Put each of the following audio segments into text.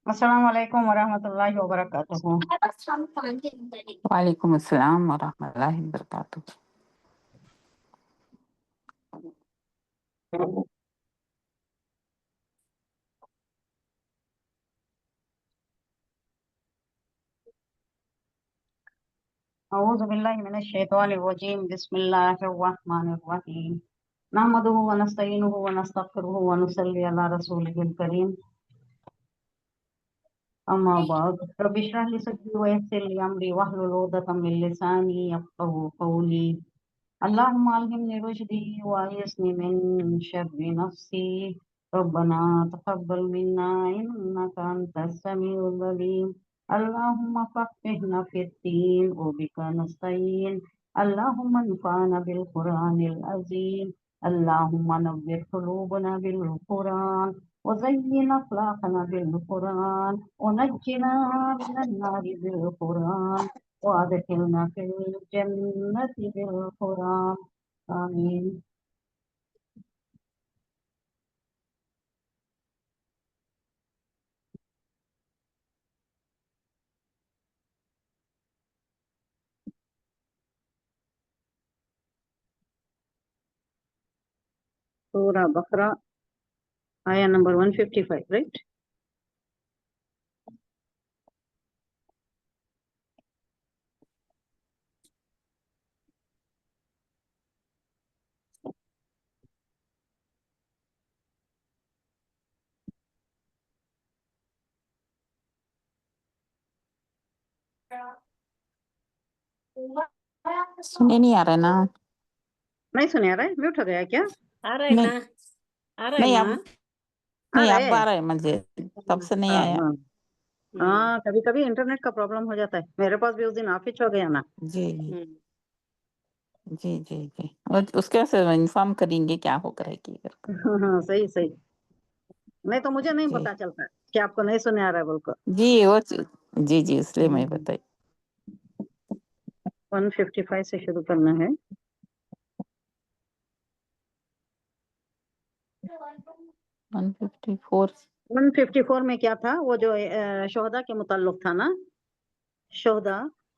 अस्सलाम वालेकुम वरहमतुल्लाहि वबरकातुहू। वालेकुम अस्सलाम वरहमतुल्लाहि वबरकातुहू। अऊज़ु बिल्लाहि मिनश शैतानिर रजीम। बिस्मिल्लाहिर रहमानिर रहीम। नहमदुहु व नस्तईनुहु व नस्तगफिरुहु व नुसल्ली अला रसूलिहिल करीम। अम्मा बाद रब्बि इश्रह ली सदरी व यस्सिर ली अमरी वहलुल उक़दतम मिन लिसानी यफ़क़हू क़ौली। अल्लाहुम्मा अल्हिमनी रुश्दी व अय्यिज़नी मिन शर्रि नफ्सी। रब्बना तक़ब्बल मिन्ना इन्नका अंतस समीउल अलीम। अल्लाहुम्मा फ़क़्हिना फ़िद्दीन व बिका नस्तईन। अल्लाहुम्मा अन्फ़अना बिल क़ुरआनिल अज़ीम। अल्लाहुम्मा नव्विर क़ुलूबना बिल क़ुरआन व ज़य्यिन अख़लाक़ना बिल क़ुरआन व नज्जिना मिनन नारि बिल क़ुरआन व अदखिलना फिल जन्नति बिल क़ुरआन। आमीन। सूरा बकरा आया नंबर 155, राइट? सुने नहीं आ रहा ना? नहीं सुने आ रहा है? म्यूट हो गया क्या? आ रहा है नहीं ना? आ रहा है नहीं, ना? अब आ नहीं, रहा अब है। आ रहा है मुझे, तब से नहीं हाँ आया। हाँ हाँ, कभी कभी इंटरनेट का प्रॉब्लम हो जाता है। मेरे पास भी उस दिन ऑफिस हो गया ना। जी जी जी जी, और उसके से इन्फॉर्म करेंगे क्या हो करेगी करके। हाँ सही सही। नहीं तो मुझे नहीं जी पता चलता कि आपको नहीं सुने आ रहा है बोलकर। जी, वो जी जी, इसलिए मैं बताई। 155 से शुरू करना है। 154 154 में क्या था? वो जो शोहदा के मुताल्लिक था ना, शोहदा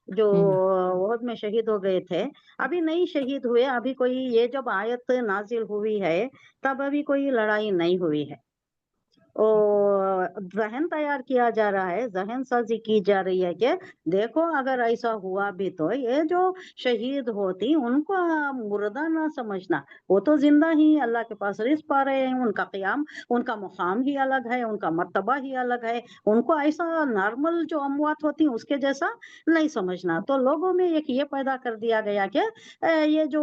जो ओहद में शहीद हो गए थे। अभी नहीं शहीद हुए, अभी कोई ये जब आयत नाजिल हुई है तब अभी कोई लड़ाई नहीं हुई है। जहन तैयार किया जा रहा है, जहन साजी की जा रही है कि देखो अगर ऐसा हुआ भी तो ये जो शहीद होती उनको मुर्दा ना समझना, वो तो जिंदा ही अल्लाह के पास रिज़्क़ पा रहे हैं। उनका क़याम, उनका मुकाम ही अलग है, उनका मर्तबा ही अलग है। उनको ऐसा नॉर्मल जो अमवात होती उसके जैसा नहीं समझना। तो लोगों में एक ये पैदा कर दिया गया कि ये जो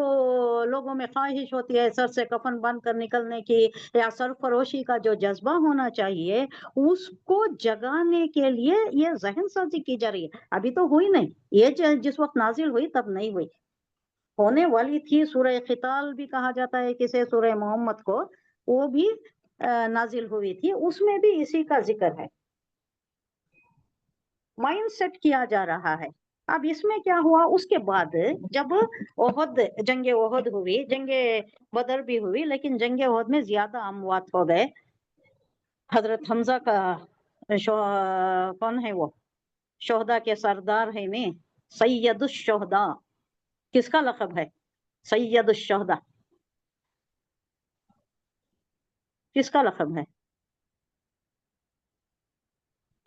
लोगों में ख्वाहिश होती है सर से कफन बंद कर निकलने की या सरफरोशी का जो जज्बा होना चाहिए, उसको जगाने के लिए ये जहन साजी की जा रही है। अभी तो हुई नहीं, ये जिस वक्त नाजिल हुई तब नहीं हुई, होने वाली थी। सूरह क़िताल भी कहा जाता है किसे, सूरह मोहम्मद को, वो भी नाजिल हुई थी, उसमें भी इसी का जिक्र है। माइंड सेट किया जा रहा है। अब इसमें क्या हुआ उसके बाद, जब ओहद, जंगे ओहद हुई, जंगे बदर भी हुई, लेकिन जंगे ओहद में ज्यादा अमवात हो गए। हजरत हमजा का कौन है वो, शोहदा के सरदार है ने, सैयदुश शोहदा, किसका लक़ब है सैयदुश शोहदा? किसका लक़ब है?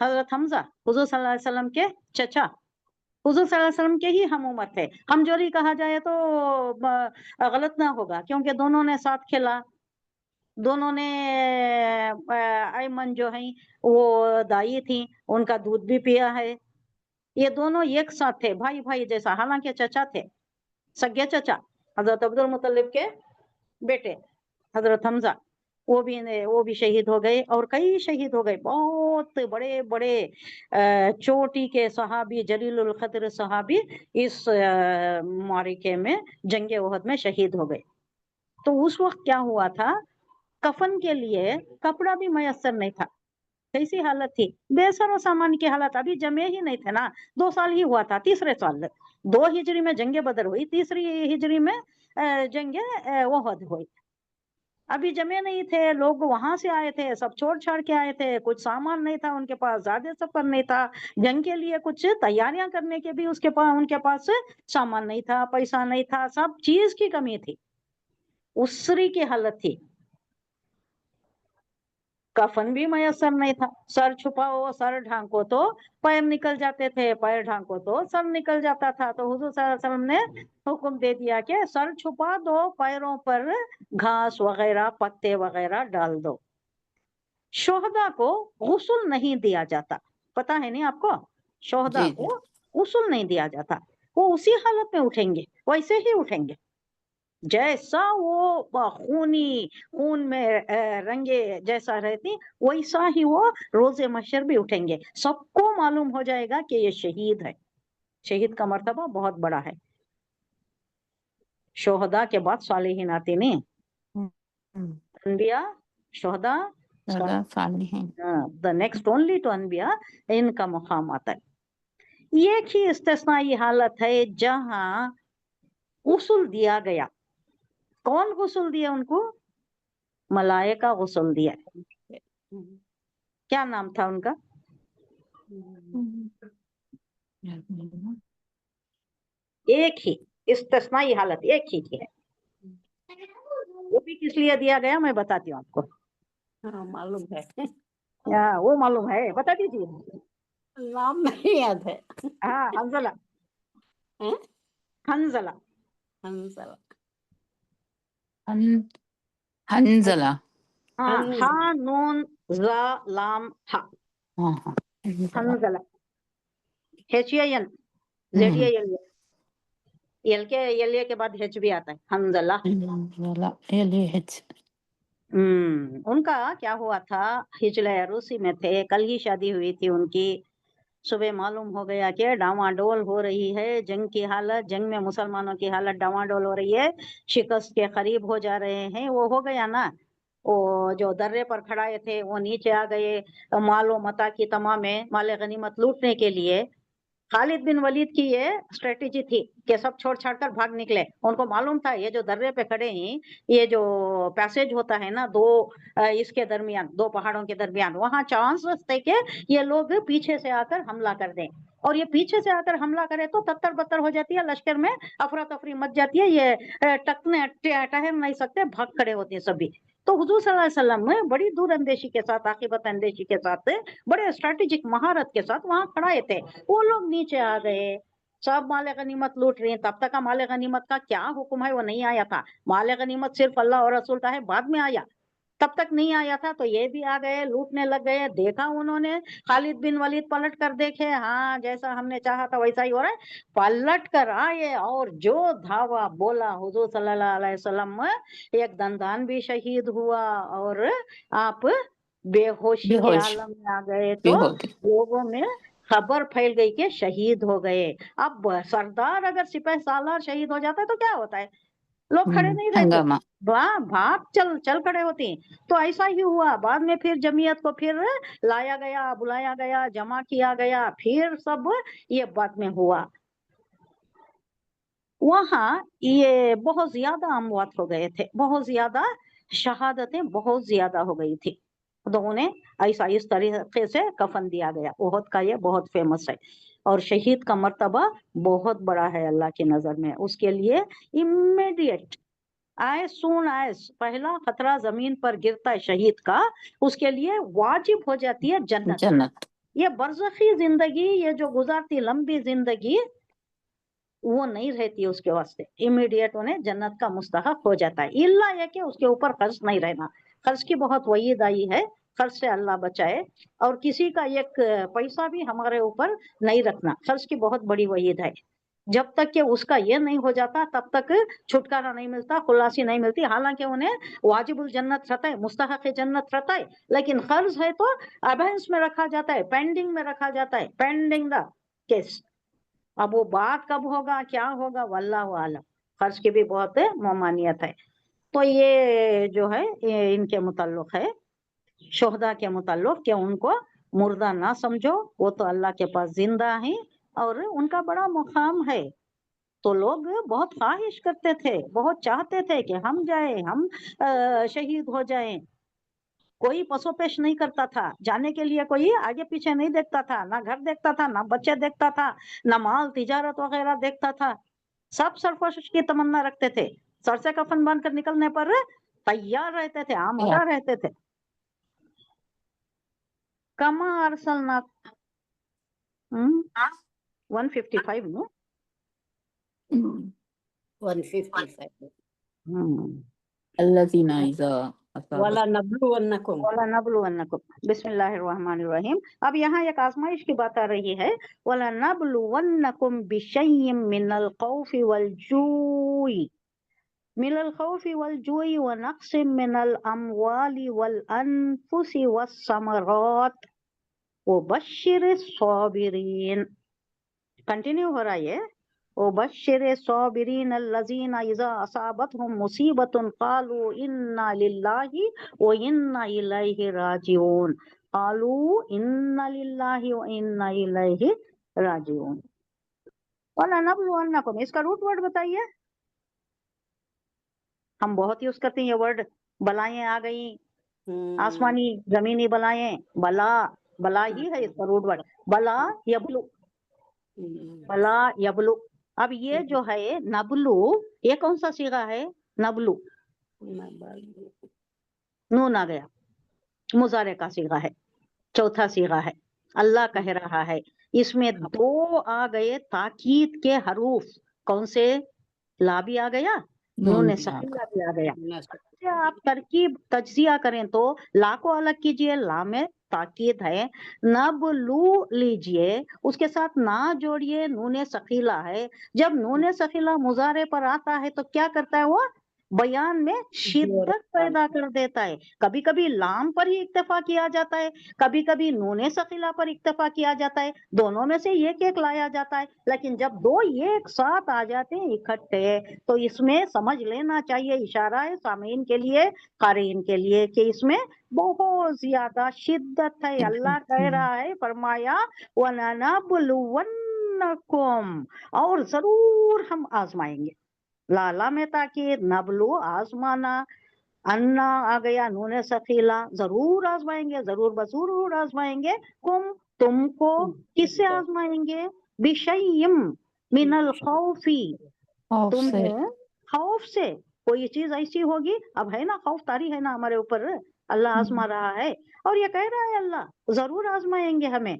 हजरत हमजा, हुजूर सल्लल्लाहु अलैहि वसल्लम के चचा, हुजूर सल्लल्लाहु अलैहि वसल्लम के ही हम उम्र थे। हमजोरी कहा जाए तो गलत ना होगा, क्योंकि दोनों ने साथ खेला, दोनों ने अयमन जो है वो दाई थी, उनका दूध भी पिया है। ये दोनों एक साथ थे, भाई भाई जैसा, हालांकि चचा थे, सगे चचा, हजरत अब्दुल मुत्तलिब के बेटे हजरत हमजा, वो भी शहीद हो गए, और कई शहीद हो गए। बहुत बड़े बड़े चोटी के सहाबी, जलीलुल क़द्र सहाबी इस मारिके में, जंगे ओहद में शहीद हो गए। तो उस वक्त क्या हुआ था, कफन के लिए कपड़ा भी मयसर नहीं था। कैसी हालत थी, बेसर सामान की हालत। अभी जमे ही नहीं थे ना, 2 साल ही हुआ था, तीसरे साल 2 हिजरी में जंगे बदर हुई, तीसरी हिजरी में जंगे ओहद हुई। ابھی جمے نہیں تھے لوگ، وہاں سے آئے تھے، سب چھوڑ چھاڑ کے آئے تھے، کچھ سامان نہیں تھا ان کے پاس، زیادہ سفر نہیں تھا، جنگ کے لیے کچھ تیاریاں کرنے کے بھی ان کے پاس سامان نہیں تھا، پیسہ نہیں تھا، سب چیز کی کمی تھی، اسری کی حالت تھی، کفن بھی میسر نہیں تھا، سر چھپاؤ سر ڈھانکو تو پیر نکل جاتے تھے، پیر ڈھانکو تو سر نکل جاتا تھا، تو حضور صلی اللہ علیہ وسلم نے حکم دے دیا کہ سر چھپا دو، پیروں پر گھاس وغیرہ پتے وغیرہ ڈال دو۔ شہداء کو غسل نہیں دیا جاتا، پتا ہے نہیں آپ کو؟ شہداء جی جی کو غسل نہیں دیا جاتا، وہ اسی حالت میں اٹھیں گے، ویسے ہی اٹھیں گے جیسا وہ خون میں رنگے جیسا رہتی، ویسا ہی وہ روز محشر بھی اٹھیں گے، سب کو معلوم ہو جائے گا کہ یہ شہید ہے، شہید کا مرتبہ بہت بڑا ہے۔ شہداء کے بعد صالحین آتے نہیں، انبیاء، شہداء، زیادہ صالح ہیں۔ the next only to انبیاء، ان کا مقام آتا ہے۔ ایک ہی استثنائی حالت ہے جہاں غسل دیا گیا، کون غسل دیا ان کو؟ ملائکہ غسل دیا۔ کیا نام تھا ان کا؟ ایک ہی استثنائی حالت ایک ہی کی ہے، وہ بھی کس لیے دیا گیا میں بتاتی ہوں آپ کو، معلوم ہے، وہ معلوم ہے، بتا دیجیے۔ نام نہیں یاد ہے۔ ہاں، حنزلہ، حنزلہ، حنزلہ، ہاں، ہا نون زا لام ہا، ہاں ہاں حنزلہ، HAN ZAL، ایل کے بعد H بھی آتا ہے، حنزلہ۔ ان کا کیا ہوا تھا، ہجلہ عروسی میں تھے، کل ہی شادی ہوئی تھی ان کی، صبح معلوم ہو گیا کہ ڈاواڈول ہو رہی ہے، جنگ کی حالت، جنگ میں مسلمانوں کی حالت ڈاواڈول ہو رہی ہے، شکست کے قریب ہو جا رہے ہیں، وہ ہو گیا نا، وہ جو درے پر کھڑائے تھے وہ نیچے آ گئے، مال و متا کی تمام مال غنیمت لوٹنے کے لیے۔ خالد بن ولید کی یہ اسٹریٹجی تھی کہ سب چھوڑ چھاڑ کر بھاگ نکلے، ان کو معلوم تھا یہ جو درے پہ کھڑے ہیں، یہ جو پیسیج ہوتا ہے نا دو اس کے درمیان، دو پہاڑوں کے درمیان، وہاں چانس تھے کہ یہ لوگ پیچھے سے آ کر حملہ کر دیں، اور یہ پیچھے سے آ کر حملہ کرے تو تتر بتر ہو جاتی ہے، لشکر میں افراتفری مچ جاتی ہے، یہ ٹہر نہیں سکتے، بھاگ کھڑے ہوتے ہیں سبھی۔ تو حضور صلی اللہ علیہ وسلم نے بڑی دور اندیشی کے ساتھ، عاقبت اندیشی کے ساتھ، بڑے اسٹریٹجک مہارت کے ساتھ وہاں کھڑائے تھے، وہ لوگ نیچے آ گئے، سب مال غنیمت لوٹ رہے ہیں، تب تک مال غنیمت کا کیا حکم ہے وہ نہیں آیا تھا، مال غنیمت صرف اللہ اور رسول کا ہے، بعد میں آیا، تب تک نہیں آیا تھا، تو یہ بھی آ گئے، لوٹنے لگ گئے، دیکھا انہوں نے، خالد بن ولید پلٹ کر دیکھے، ہاں جیسا ہم نے چاہا تھا ویسا ہی ہو رہا ہے، پلٹ کر آئے اور جو دھاوا بولا حضور صلی اللہ علیہ وسلم، ایک دندان بھی شہید ہوا، اور آپ بے ہوشی کے عالم میں آ گئے، تو لوگوں میں خبر پھیل گئی کہ شہید ہو گئے۔ اب سردار اگر سپہ سالار شہید ہو جاتا ہے تو کیا ہوتا ہے، لوگ کھڑے نہیں رہتے، ہنگامہ، بھاگ چل کھڑے ہوتے ہیں، تو ایسا ہی ہوا، بعد میں پھر جمعیت کو پھر لایا گیا، بلایا گیا، جمع کیا گیا، پھر سب یہ بعد میں ہوا۔ وہاں یہ بہت زیادہ اموات ہو گئے تھے، بہت زیادہ شہادتیں بہت زیادہ ہو گئی تھی، تو انہیں ایسا اس طریقے سے کفن دیا گیا۔ احد کا یہ بہت فیمس ہے، اور شہید کا مرتبہ بہت بڑا ہے اللہ کی نظر میں، اس کے لیے امیڈیٹ سون ایز پہلا خطرہ زمین پر گرتا ہے شہید کا، اس کے لیے واجب ہو جاتی ہے جنت۔ جنت، یہ برزخی زندگی، یہ جو گزارتی لمبی زندگی، وہ نہیں رہتی اس کے واسطے، امیڈیٹ انہیں جنت کا مستحق ہو جاتا ہے، اللہ یہ کہ اس کے اوپر قرض نہیں رہنا، قرض کی بہت وعید آئی ہے، قرض سے اللہ بچائے، اور کسی کا ایک پیسہ بھی ہمارے اوپر نہیں رکھنا، قرض کی بہت بڑی وعید ہے، جب تک کہ اس کا یہ نہیں ہو جاتا تب تک چھٹکارا نہیں ملتا، خلاصی نہیں ملتی، حالانکہ انہیں واجب الجنت رہتا ہے، مستحق جنت رہتا ہے، لیکن قرض ہے تو ابینس میں رکھا جاتا ہے، پینڈنگ میں رکھا جاتا ہے، پینڈنگ دا کیس، اب وہ بات کب ہوگا کیا ہوگا واللہ عالم، قرض کی بھی بہت ممانعت ہے۔ تو یہ جو ہے یہ ان کے متعلق ہے، شہداء کے متعلق، کہ ان کو مردہ نہ سمجھو، وہ تو اللہ کے پاس زندہ ہیں، اور ان کا بڑا مقام ہے، तो लोग बहुत ख्वाहिश करते थे, बहुत चाहते थे कि हम जाए, हम शहीद हो जाएं। कोई पसोपेश नहीं करता था, जाने के लिए कोई आगे पीछे नहीं देखता था, ना घर देखता था, ना बच्चे देखता था, ना माल तिजारत वगैरह देखता था। सब सरफरोश की तमन्ना रखते थे, सर से कफन बांध कर निकलने पर तैयार रहते थे, आमादा रहते थे। कमा अरसलना 155 नो 155 الذين إذا أصابت वाला नब्लुवन्नकुम वला नब्लुवन्नकुम बिस्मिल्लाहिर्रहमानिर्रहीम। अब यहाँ एक आजमाइश की बात आ रही है। वला नब्लुवन्नकुम बिशैइम मिनल खौफि वल जूई मिनल खौफि वल जूई व नक्सिम मिनल अमवाली वल अनफुसि वस्समरात व बश्शिरिस साबिरीन। कंटिन्यू हो रहा है ये। वबश्शिरिस साबिरीन अल्लज़ीना इज़ा असाबतहुम मुसीबतुन क़ालू इन्ना लिल्लाहि व इन्ना इलैहि राजिऊन। क़ालू इन्ना लिल्लाहि व इन्ना इलैहि राजिऊन। वला नब्लुवन्नकुम, इसका रूट वर्ड बताइए। हम बहुत यूज करते हैं ये वर्ड। बलाएं आ गई, आसमानी जमीनी बलाएं, बला बला ही है इसका रूट वर्ड। बला यबलु, बला यबलु। अब ये जो है नबलू, ये कौन सा सीगा है? नबलू, नून आ गया, मुजारे का सीगा है, चौथा सीगा है। अल्लाह कह रहा है, इसमें दो आ गए ताकीद के हरूफ। कौन से? ला भी आ गया, नून सकीला भी आ गया। आप तरकीब तज्जिया करें तो ला को अलग कीजिए, ला में ताकीद है। नबलू लीजिए, उसके साथ ना जोड़िए, नूने सकीला है। जब नूने सकीला मुजारे पर आता है तो क्या करता है? वो बयान में शिद्दत पैदा कर देता है। कभी कभी लाम पर ही इक्तफा किया जाता है, कभी कभी नूने सकीला पर इक्तफा किया जाता है। दोनों में से एक एक लाया जाता है। लेकिन जब दो एक साथ आ जाते हैं इकट्ठे, तो इसमें समझ लेना चाहिए, इशारा है सामीन के लिए, कारीन के लिए, कि इसमें बहुत ज्यादा शिद्दत है। अल्लाह कह रहा है, फरमाया वननबलुवन्नकुम, और जरूर हम आजमाएंगे। लाला में ताकि नबलू आजमाना, अन्ना आ गया, नूने सकीला, जरूर आजमाएंगे, जरूर बजरूर आजमाएंगे। कुम, तुमको। किससे आजमाएंगे? बिशैइम मिनल खौफी, तुम्हें खौफ से। कोई चीज ऐसी होगी, अब है ना खौफ तारी है ना हमारे ऊपर, अल्लाह आजमा रहा है। और ये कह रहा है अल्लाह जरूर आजमाएंगे हमें।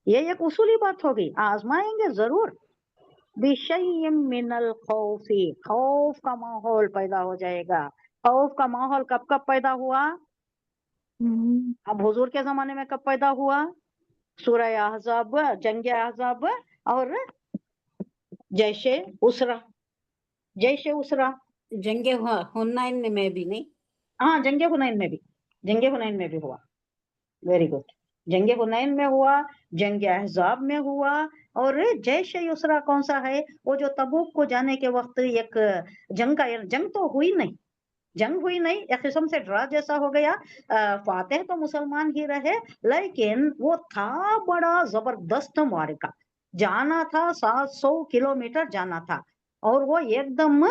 ये एक उसूली बात होगी, आजमाएंगे जरूर। बिशैइम मिनल खौफी, खौफ का माहौल पैदा हो जाएगा। खौफ का माहौल कब कब पैदा हुआ? अब हुजूर के जमाने में कब पैदा हुआ? सूरह अहज़ाब, जंग अहज़ाब और जैशे उसरा, जैशे उसरा। जंगे हुनैन में भी नहीं, हाँ, जंगे हुनैन में भी, जंगे हुनैन में भी हुआ। Very good. जंगे हुनैन में हुआ, जंग अहज़ाब में हुआ, और जैश युसरा कौन सा है? वो जो तबूक को जाने के वक्त एक जंग तो हुई नहीं, जंग हुई नहीं, एक किस्म से ड्रा जैसा हो गया। फातेह तो मुसलमान ही रहे, लेकिन वो था बड़ा जबरदस्त मारिका। जाना था 700 किलोमीटर जाना था, और वो एकदम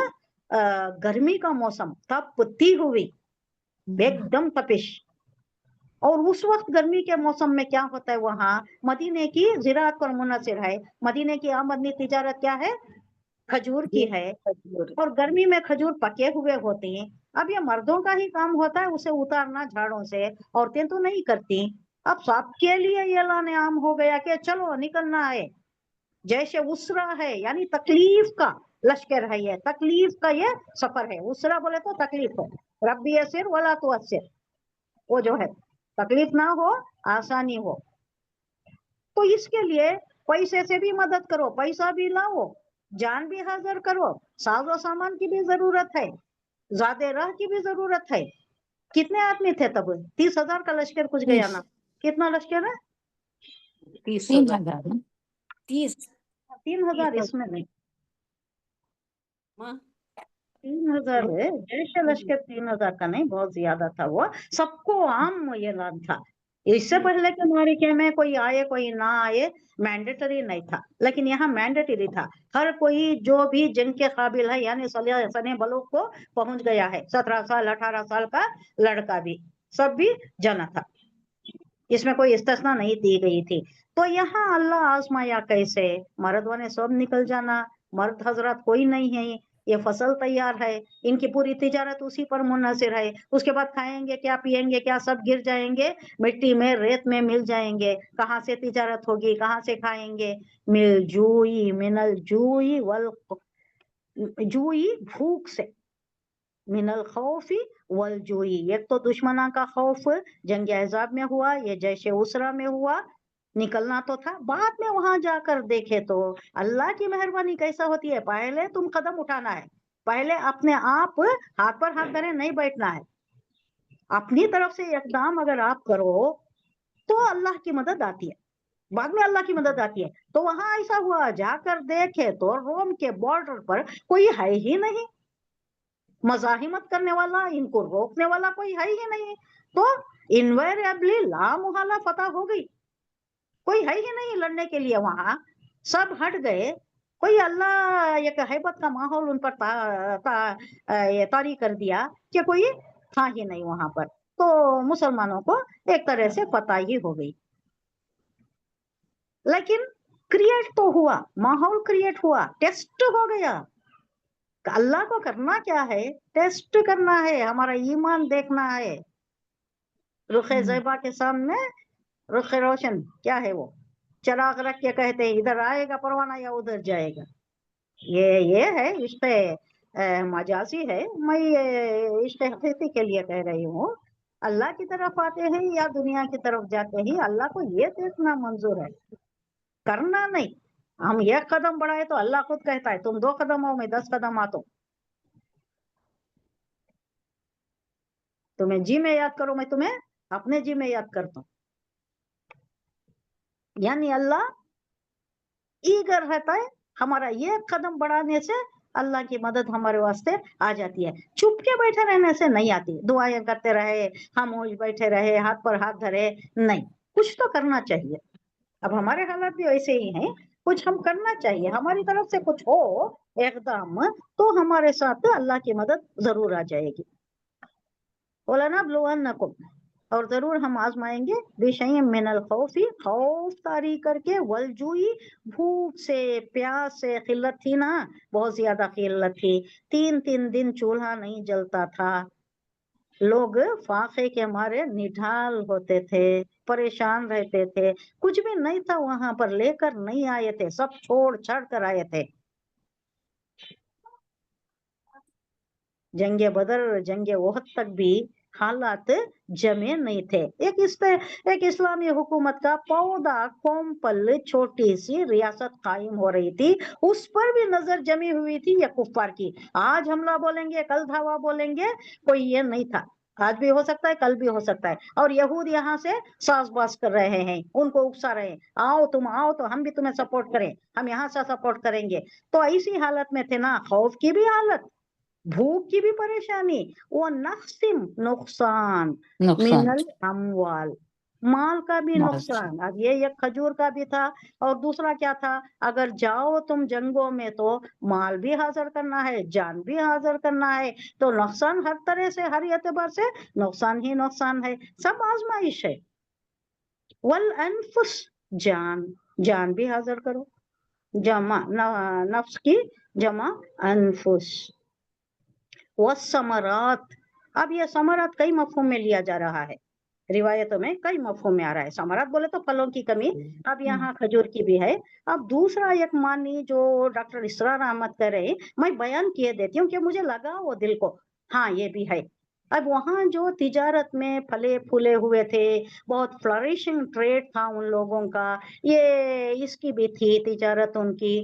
गर्मी का मौसम, तपती हुई एकदम तपिश। और उस वक्त गर्मी के मौसम में क्या होता है? वहां मदीने की ज़िराअत पर मुनहसिर है। मदीने की आमदनी तिजारत क्या है? खजूर की है, और गर्मी में खजूर पके हुए होते हैं। अब ये मर्दों का ही काम होता है उसे उतारना झाड़ों से, औरतें तो नहीं करती। अब सबके लिए ये लाने आम हो गया कि चलो निकलना है। जैसे उसरा है, यानी तकलीफ का लश्कर है, ये तकलीफ का ये सफर है। उसरा बोले तो तकलीफ है, रब्बी यसिर वला तुअस्सिर, वो जो है तकलीफ ना हो, आसानी हो। तो इसके लिए पैसे से भी मदद करो, पैसा भी लाओ, जान भी हाजिर करो, साजो सामान की भी जरूरत है, ज्यादा राह की भी जरूरत है। कितने आदमी थे तब? 30,000 का लश्कर कुछ गया ना? कितना लश्कर है? 30,000 3,000 इसमें नहीं, 3,000 है। जैसे लश्कर 3,000 का नहीं, बहुत ज्यादा था। वो सबको आम ऐलान था इससे पहले के मारिके में कोई आए कोई ना आए मैंडेटरी नहीं था, लेकिन यहाँ मैंडेटरी था। हर कोई जो भी जंग के काबिल है, यानी सने बलों को पहुंच गया है, 17 साल 18 साल का लड़का भी, सब भी जाना था, इसमें कोई इस्तिस्ना नहीं दी गई थी। तो यहाँ अल्लाह आजमाया कैसे, मर्दों ने सब निकल जाना, मर्द हजरत कोई नहीं है, ये फसल तैयार है, इनकी पूरी तिजारत उसी पर मुनहसर है, उसके बाद खाएंगे क्या पिएंगे क्या, सब गिर जाएंगे मिट्टी में रेत में मिल जाएंगे, कहाँ से तिजारत होगी, कहाँ से खाएंगे। मिल जूई मिनल जूई वल जूई भूख से, मिनल खौफी वल जूई, एक तो दुश्मना का खौफ जंग अहज़ाब में हुआ, ये जैशे उसरा में हुआ, निकलना तो था। बाद में वहां जाकर देखे तो अल्लाह की मेहरबानी कैसा होती है, पहले तुम कदम उठाना है, पहले अपने आप हाथ पर हाथ धरे नहीं बैठना है, अपनी तरफ से इकदाम अगर आप करो तो अल्लाह की मदद आती है, बाद में अल्लाह की मदद आती है। तो वहां ऐसा हुआ, जाकर देखे तो रोम के बॉर्डर पर कोई है ही नहीं, मजाहिमत करने वाला, इनको रोकने वाला कोई है ही नहीं, तो इनवेरिएबली लामुहाला फतह हो गई, कोई है ही नहीं लड़ने के लिए, वहां सब हट गए। कोई अल्लाह एक हैबत का माहौल उन पर तारी कर दिया कि कोई था ही नहीं वहां पर, तो मुसलमानों को एक तरह से फतह ही हो गई। लेकिन क्रिएट तो हुआ, माहौल क्रिएट हुआ, टेस्ट हो गया। अल्लाह को करना क्या है, टेस्ट करना है, हमारा ईमान देखना है। रुखे ज़ैबा के सामने रुखे रोशन क्या है, वो चराग रख के कहते हैं इधर आएगा परवाना या उधर जाएगा। ये है इश्क़े मजाजी है, मैं इश्क़े हकीकी के लिए कह रही हूँ। अल्लाह की तरफ आते हैं या दुनिया की तरफ जाते हैं, अल्लाह को ये देखना मंजूर है, करना नहीं। हम एक कदम बढ़ाए तो अल्लाह खुद कहता है तुम 2 कदम आओ मैं 10 कदम आता हूँ, तुम्हें जी में याद करो मैं तुम्हें अपने जी में याद करता हूँ। यानी अल्लाह ईगर रहता है, हमारा ये कदम बढ़ाने से अल्लाह की मदद हमारे वास्ते आ जाती है। चुप के बैठे रहने से नहीं आती, दुआएं करते रहे, खामोश बैठे रहे, हाथ पर हाथ धरे, नहीं, कुछ तो करना चाहिए। अब हमारे हालात भी वैसे ही हैं, कुछ हम करना चाहिए, हमारी तरफ से कुछ हो एकदम, तो हमारे साथ अल्लाह की मदद जरूर आ जाएगी। वलनब्लुवन्नकुम, और जरूर हम आजमाएंगे, बेशय्इन मिनल खौफी, खौफ तारी करके, वलजुई, भूख से, प्यास से, किल्लत थी ना, बहुत ज्यादा किल्लत थी, 3-3 दिन चूल्हा नहीं जलता था, लोग फाके के मारे निढाल होते थे, परेशान रहते थे, कुछ भी नहीं था वहां पर, लेकर नहीं आए थे, सब छोड़ छाड़ कर आए थे। जंगे बदर जंगे ओहद तक भी हालात जमे नहीं थे। एक इस्लामी हुकूमत का पौधा कोम्पल छोटी सी रियासत कायम हो रही थी, उस पर भी नजर जमी हुई थी ये कुफ्फार की। आज हमला बोलेंगे, कल धावा बोलेंगे, कोई ये नहीं था, आज भी हो सकता है कल भी हो सकता है। और यहूद यहाँ से साजबाज कर रहे हैं, उनको उकसा रहे हैं, आओ तुम आओ तो हम भी तुम्हें सपोर्ट करें, हम यहाँ से सपोर्ट करेंगे। तो ऐसी हालत में थे ना, खौफ की भी हालत, भूख की भी परेशानी, वो नक्सिम नुकसान नुकसान मिनल अमवाल, माल का भी माल नुकसान। अब ये एक खजूर का भी था, और दूसरा क्या था, अगर जाओ तुम जंगों में तो माल भी हाजिर करना है, जान भी हाजिर करना है, तो नुकसान हर तरह से, हर एतबार से नुकसान ही नुकसान है, सब आजमाइश है। वल अनफुस, जान भी हाजिर करो, जमा नफ्स की जमा अनफुस, वस्समरात। अब ये समरात कई मफहूम में लिया जा रहा है, रिवायतों में कई मफहूम में आ रहा है। समरात बोले तो फलों की कमी, अब यहाँ खजूर की भी है। अब दूसरा एक मानी जो डॉक्टर इसरार अहमद कह रहे हैं, मैं बयान किए देती हूँ कि मुझे लगा वो दिल को, हाँ ये भी है। अब वहाँ जो तिजारत में फले फूले हुए थे, बहुत फ्लरिशिंग ट्रेड था उन लोगों का, ये इसकी भी थी तिजारत उनकी,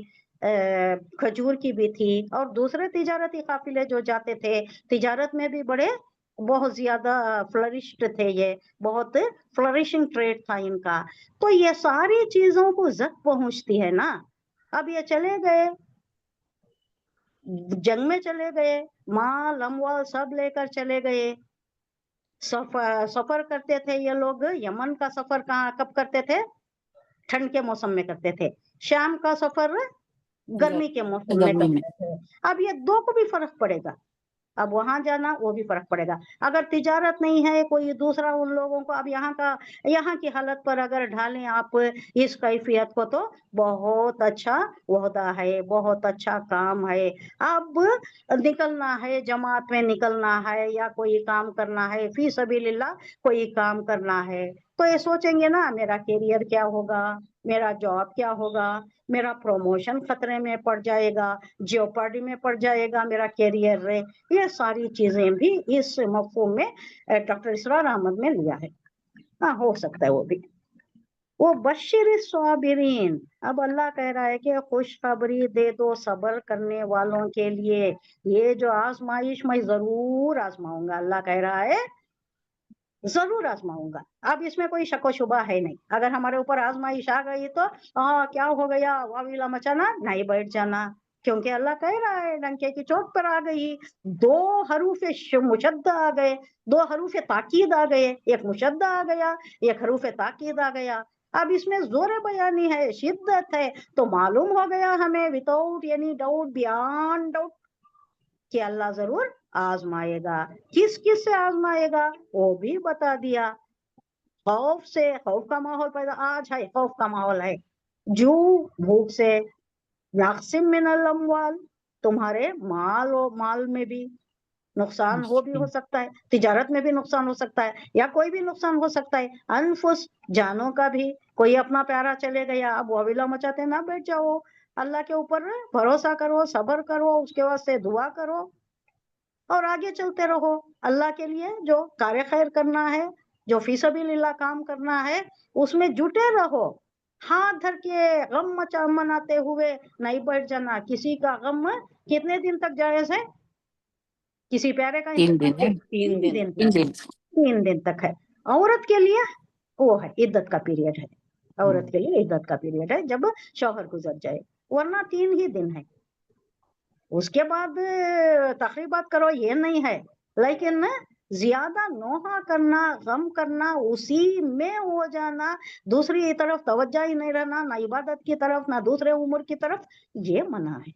खजूर की भी थी, और दूसरे तिजारती काफिले जो जाते थे तिजारत में भी बड़े बहुत ज्यादा फ्लरिश्ड थे, ये बहुत फ्लरिशिंग ट्रेड था इनका। तो ये सारी चीजों को जक पहुंचती है ना। अब ये चले गए, जंग में चले गए, माल अमवाल सब लेकर चले गए, सफर करते थे ये लोग। यमन का सफर कब करते थे? ठंड के मौसम में करते थे। शाम का सफर गर्मी के मौसम में गर्मी में। करते थे। अब ये दो को भी फर्क पड़ेगा, अब वहां जाना वो भी फर्क पड़ेगा। अगर तिजारत नहीं है, कोई दूसरा उन लोगों को, अब यहाँ की हालत पर अगर ढालें आप इस कैफियत को, तो बहुत अच्छा ओहदा है, बहुत अच्छा काम है। अब निकलना है, जमात में निकलना है या कोई काम करना है, फी सबीलिल्लाह कोई काम करना है, तो ये सोचेंगे ना मेरा कैरियर क्या होगा, मेरा जॉब क्या होगा, मेरा प्रमोशन खतरे में पड़ जाएगा, जियोपर्डी में पड़ जाएगा मेरा कैरियर रे। ये सारी चीजें भी इस मफहूम में डॉक्टर इसरार अहमद में लिया है। हाँ, हो सकता है वो भी। वो बशीर साबिरीन, अब अल्लाह कह रहा है कि खुशखबरी दे दो सब्र करने वालों के लिए। ये जो आजमाइश मैं जरूर आजमाऊंगा, अल्लाह कह रहा है जरूर आजमाऊंगा। अब इसमें कोई शक व शुबा है नहीं। अगर हमारे ऊपर आजमाइश आ गई तो क्या हो गया, वाविला मचाना, नहीं बैठ जाना, क्योंकि अल्लाह कह रहा है डंके की चोट पर आ गई। दो हरूफ मुशद्दा आ गए, दो हरूफ ताकीद आ गए, एक मुशद्दा आ गया, एक हरूफ ताकीद आ गया। अब इसमें जोर बयानी है, शिद्दत है, तो मालूम हो गया हमें without any doubt, beyond doubt, कि अल्लाह जरूर आजमाएगा। किस किस से आजमाएगा वो भी बता दिया। खौफ से, खौफ का माहौल पैदा, आज है खौफ का माहौल है, जू भूख से, नाक़सिम मिनल अम्वाल, तुम्हारे माल में भी नुकसान हो भी हो सकता है, तिजारत में भी नुकसान हो सकता है, या कोई भी नुकसान हो सकता है। अनफुस, जानों का भी, कोई अपना प्यारा चले गया, अब वाविला मचाते ना बैठ जाओ, अल्लाह के ऊपर भरोसा करो, सब्र करो, उसके वास्ते दुआ करो और आगे चलते रहो। अल्लाह के लिए जो कार्य खैर करना है, जो फी सबीलिल्लाह काम करना है, उसमें जुटे रहो। हाथ धर के गम मनाते हुए नहीं बैठ जाना। किसी का गम कितने दिन तक जायज है? किसी प्यारे का 3 दिन है। 3 दिन। 3 दिन। 3 दिन तक है। औरत के लिए वो है इद्दत का पीरियड है, औरत के लिए इद्दत का पीरियड है जब शौहर गुजर जाए, वरना 3 ही दिन है। उसके बाद तकरीबात करो ये नहीं है, लेकिन ज्यादा नोहा करना, गम करना, उसी में हो जाना, दूसरी तरफ तवज्जो ही नहीं रहना, ना इबादत की तरफ ना दूसरे उम्र की तरफ, ये मना है।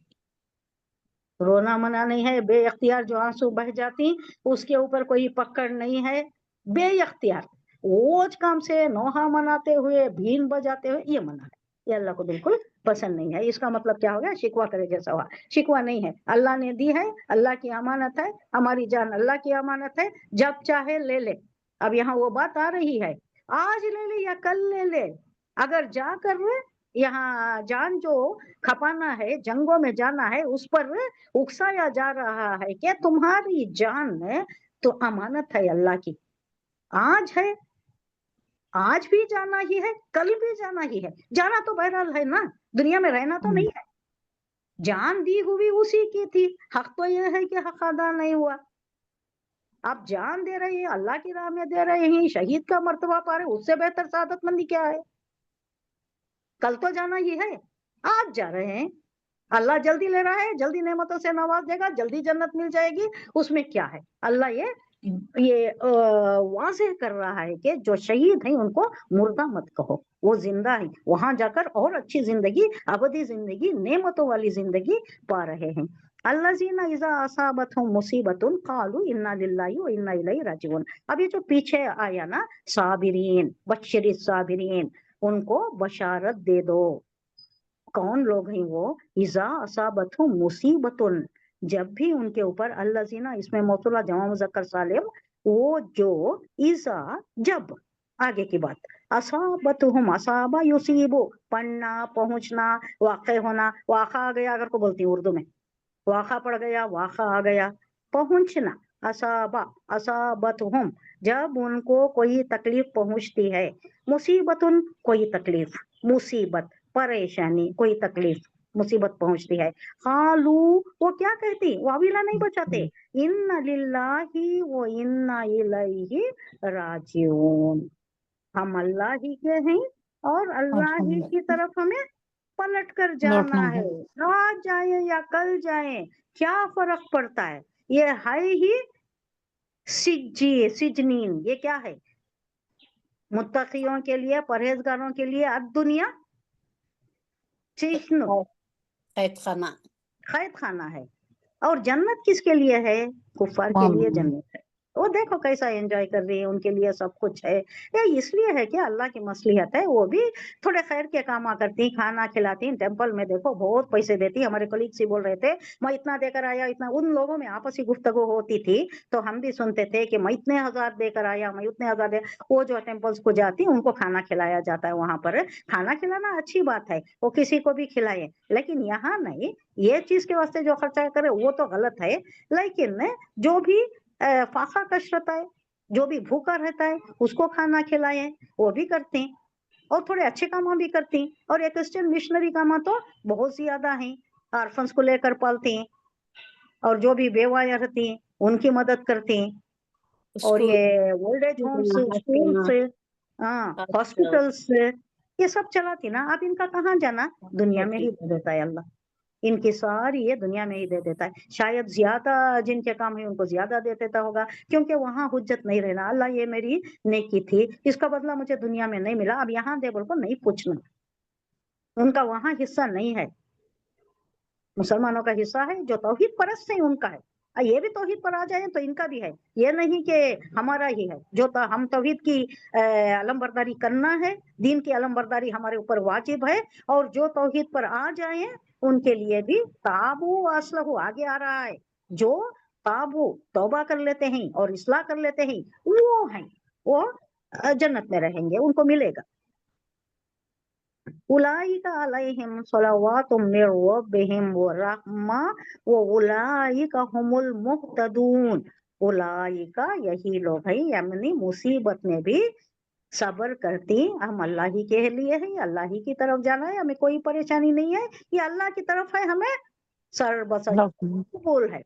रोना मना नहीं है, बेइख्तियार जो आंसू बह जाती उसके ऊपर कोई पकड़ नहीं है। बेइख्तियार ओज काम से नोहा मनाते हुए, भीन बजाते हुए, ये मना है, ये अल्लाह को बिल्कुल पसंद नहीं है। इसका मतलब क्या हो गया? शिकवा करे जैसा हुआ। शिकवा नहीं है, अल्लाह ने दी है, अल्लाह की अमानत है, हमारी जान अल्लाह की अमानत है, जब चाहे ले ले। अब यहाँ वो बात आ रही है, आज ले ले या कल ले ले, अगर जाकर यहाँ जान जो खपाना है, जंगों में जाना है, उस पर उकसाया जा रहा है कि तुम्हारी जान तो अमानत है अल्लाह की, आज है, आज भी जाना ही है, कल भी जाना ही है। जाना तो बहरहाल है ना, दुनिया में रहना तो नहीं है। जान दी हुई उसी की थी, हक तो यह है कि हक अदा नहीं हुआ। आप जान दे रहे हैं, अल्लाह की राह में दे रहे हैं, शहीद का मर्तबा पा रहे, उससे बेहतर सादतमंदी क्या है? कल तो जाना ही है, आज जा रहे हैं, अल्लाह जल्दी ले रहा है, जल्दी नेमतों से नवाज देगा, जल्दी जन्नत मिल जाएगी, उसमें क्या है? अल्लाह ये वाज़ेह कर रहा है कि जो शहीद हैं उनको मुर्दा मत कहो, वो जिंदा है, वहां जाकर और अच्छी जिंदगी, अबदी जिंदगी, नेमतों वाली जिंदगी पा रहे हैं। अल्लज़ीना इज़ा असाबतहुम मुसीबतुन क़ालू इन्ना लिल्लाहि व इन्ना इलैहि राजिऊन। अब ये जो पीछे आया ना, साबिरीन, बश्शिरिस साबिरीन, उनको बशारत दे दो। कौन लोग हैं वो? इज़ा असाबतहुम मुसीबतुन, जब भी उनके ऊपर, अल्लज़ीना इसमें मौसूला जमा मुज़क्कर सालिम, वो जो, इज़ा जब, आगे की बात, असाबतहुम, असाबा युसीबु, पढ़ना, पहुंचना, वाक़े होना, वाक़ा आ गया अगर को बोलती है उर्दू में, वाक़ा पड़ गया, वाक़ा आ गया, पहुंचना, असाबा, असाबतहुम, जब उनको कोई तकलीफ पहुंचती है, मुसीबतुन, कोई तकलीफ, मुसीबत, परेशानी, कोई तकलीफ, मुसीबत पहुंचती है, कालू, वो क्या कहती? वाविला नहीं बचाते, इन्ना लिल्लाहि व इन्ना इलैहि राजिऊन, हम अल्लाह ही के हैं और अल्लाह ही की तरफ हमें पलट कर जाना है। आज जाए या कल जाए, क्या फर्क पड़ता है? ये है ही सिजनीन ये क्या है? मुत्तकियों के लिए, परहेजगारों के लिए दुनिया सिजन कैद खाना। कैद खाना है, और जन्नत किसके लिए है? कुफार के लिए जन्नत है। वो देखो कैसा एंजॉय कर रही है, उनके लिए सब कुछ है। ये इसलिए है कि अल्लाह की मसलिहत है, वो भी थोड़े खैर के काम करती, खाना खिलाती। टेम्पल में देखो बहुत पैसे देती। हमारे कलीग से बोल रहे थे, मैं इतना देकर आया, इतना। उन लोगों में आपसी गुफ्तगू होती थी तो हम भी सुनते थे कि मैं इतने हजार देकर आया, मैं उतने हजार दे। वो जो टेम्पल्स को जाती उनको खाना खिलाया जाता है। वहां पर खाना खिलाना अच्छी बात है, वो किसी को भी खिलाए, लेकिन यहाँ नहीं। ये चीज के वास्ते जो खर्चा करे वो तो गलत है, लेकिन जो भी फाका कश रहता है, जो भी भूखा रहता है उसको खाना खिलाए, वो भी करते हैं। और थोड़े अच्छे काम भी करती हैं। और एक क्रिश्चियन मिशनरी काम तो बहुत ज्यादा है, ऑर्फन्स को लेकर पालती हैं, और जो भी बेवायां रहती हैं उनकी मदद करती हैं। और स्कूल, ये ओल्ड एज होम्स, स्कूल्स, हाँ, हॉस्पिटल्स, ये सब चलाती ना। अब इनका कहाँ जाना? दुनिया में ही दे देता है अल्लाह। इनकी सारी ये दुनिया में ही दे देता है। शायद ज्यादा जिनके काम है उनको ज्यादा दे देता होगा, क्योंकि वहां हुज्जत नहीं रहना, अल्लाह ये मेरी नेकी थी, इसका बदला मुझे दुनिया में नहीं मिला, अब यहाँ दे बोल को नहीं पूछना। उनका वहां हिस्सा नहीं है। मुसलमानों का हिस्सा है, जो तौहीद परस्त है उनका है। ये भी तौहीद पर आ जाए तो इनका भी है, ये नहीं कि हमारा ही है। जो हम तौहीद की अलमबरदारी करना है, दीन की अलमबरदारी हमारे ऊपर वाजिब है। और जो तौहीद पर आ जाए उनके लिए भी ताबू असलहु आगे आ रहा है। जो ताबू तौबा कर लेते हैं और इस्लाह कर लेते हैं वो हैं, वो जन्नत में रहेंगे, उनको मिलेगा। उलाइका अलैहिम सलवातुम मिर रब्बिहिम व रहमा व उलाइका हुमुल मुहतदून। उलाइका यही लोग हैं, यानी मुसीबत में भी सब्र करती। हम अल्लाह ही के लिए है, अल्लाह ही की तरफ जाना है, हमें कोई परेशानी नहीं है, ये अल्लाह की तरफ है, हमें सर बसर कबूल है।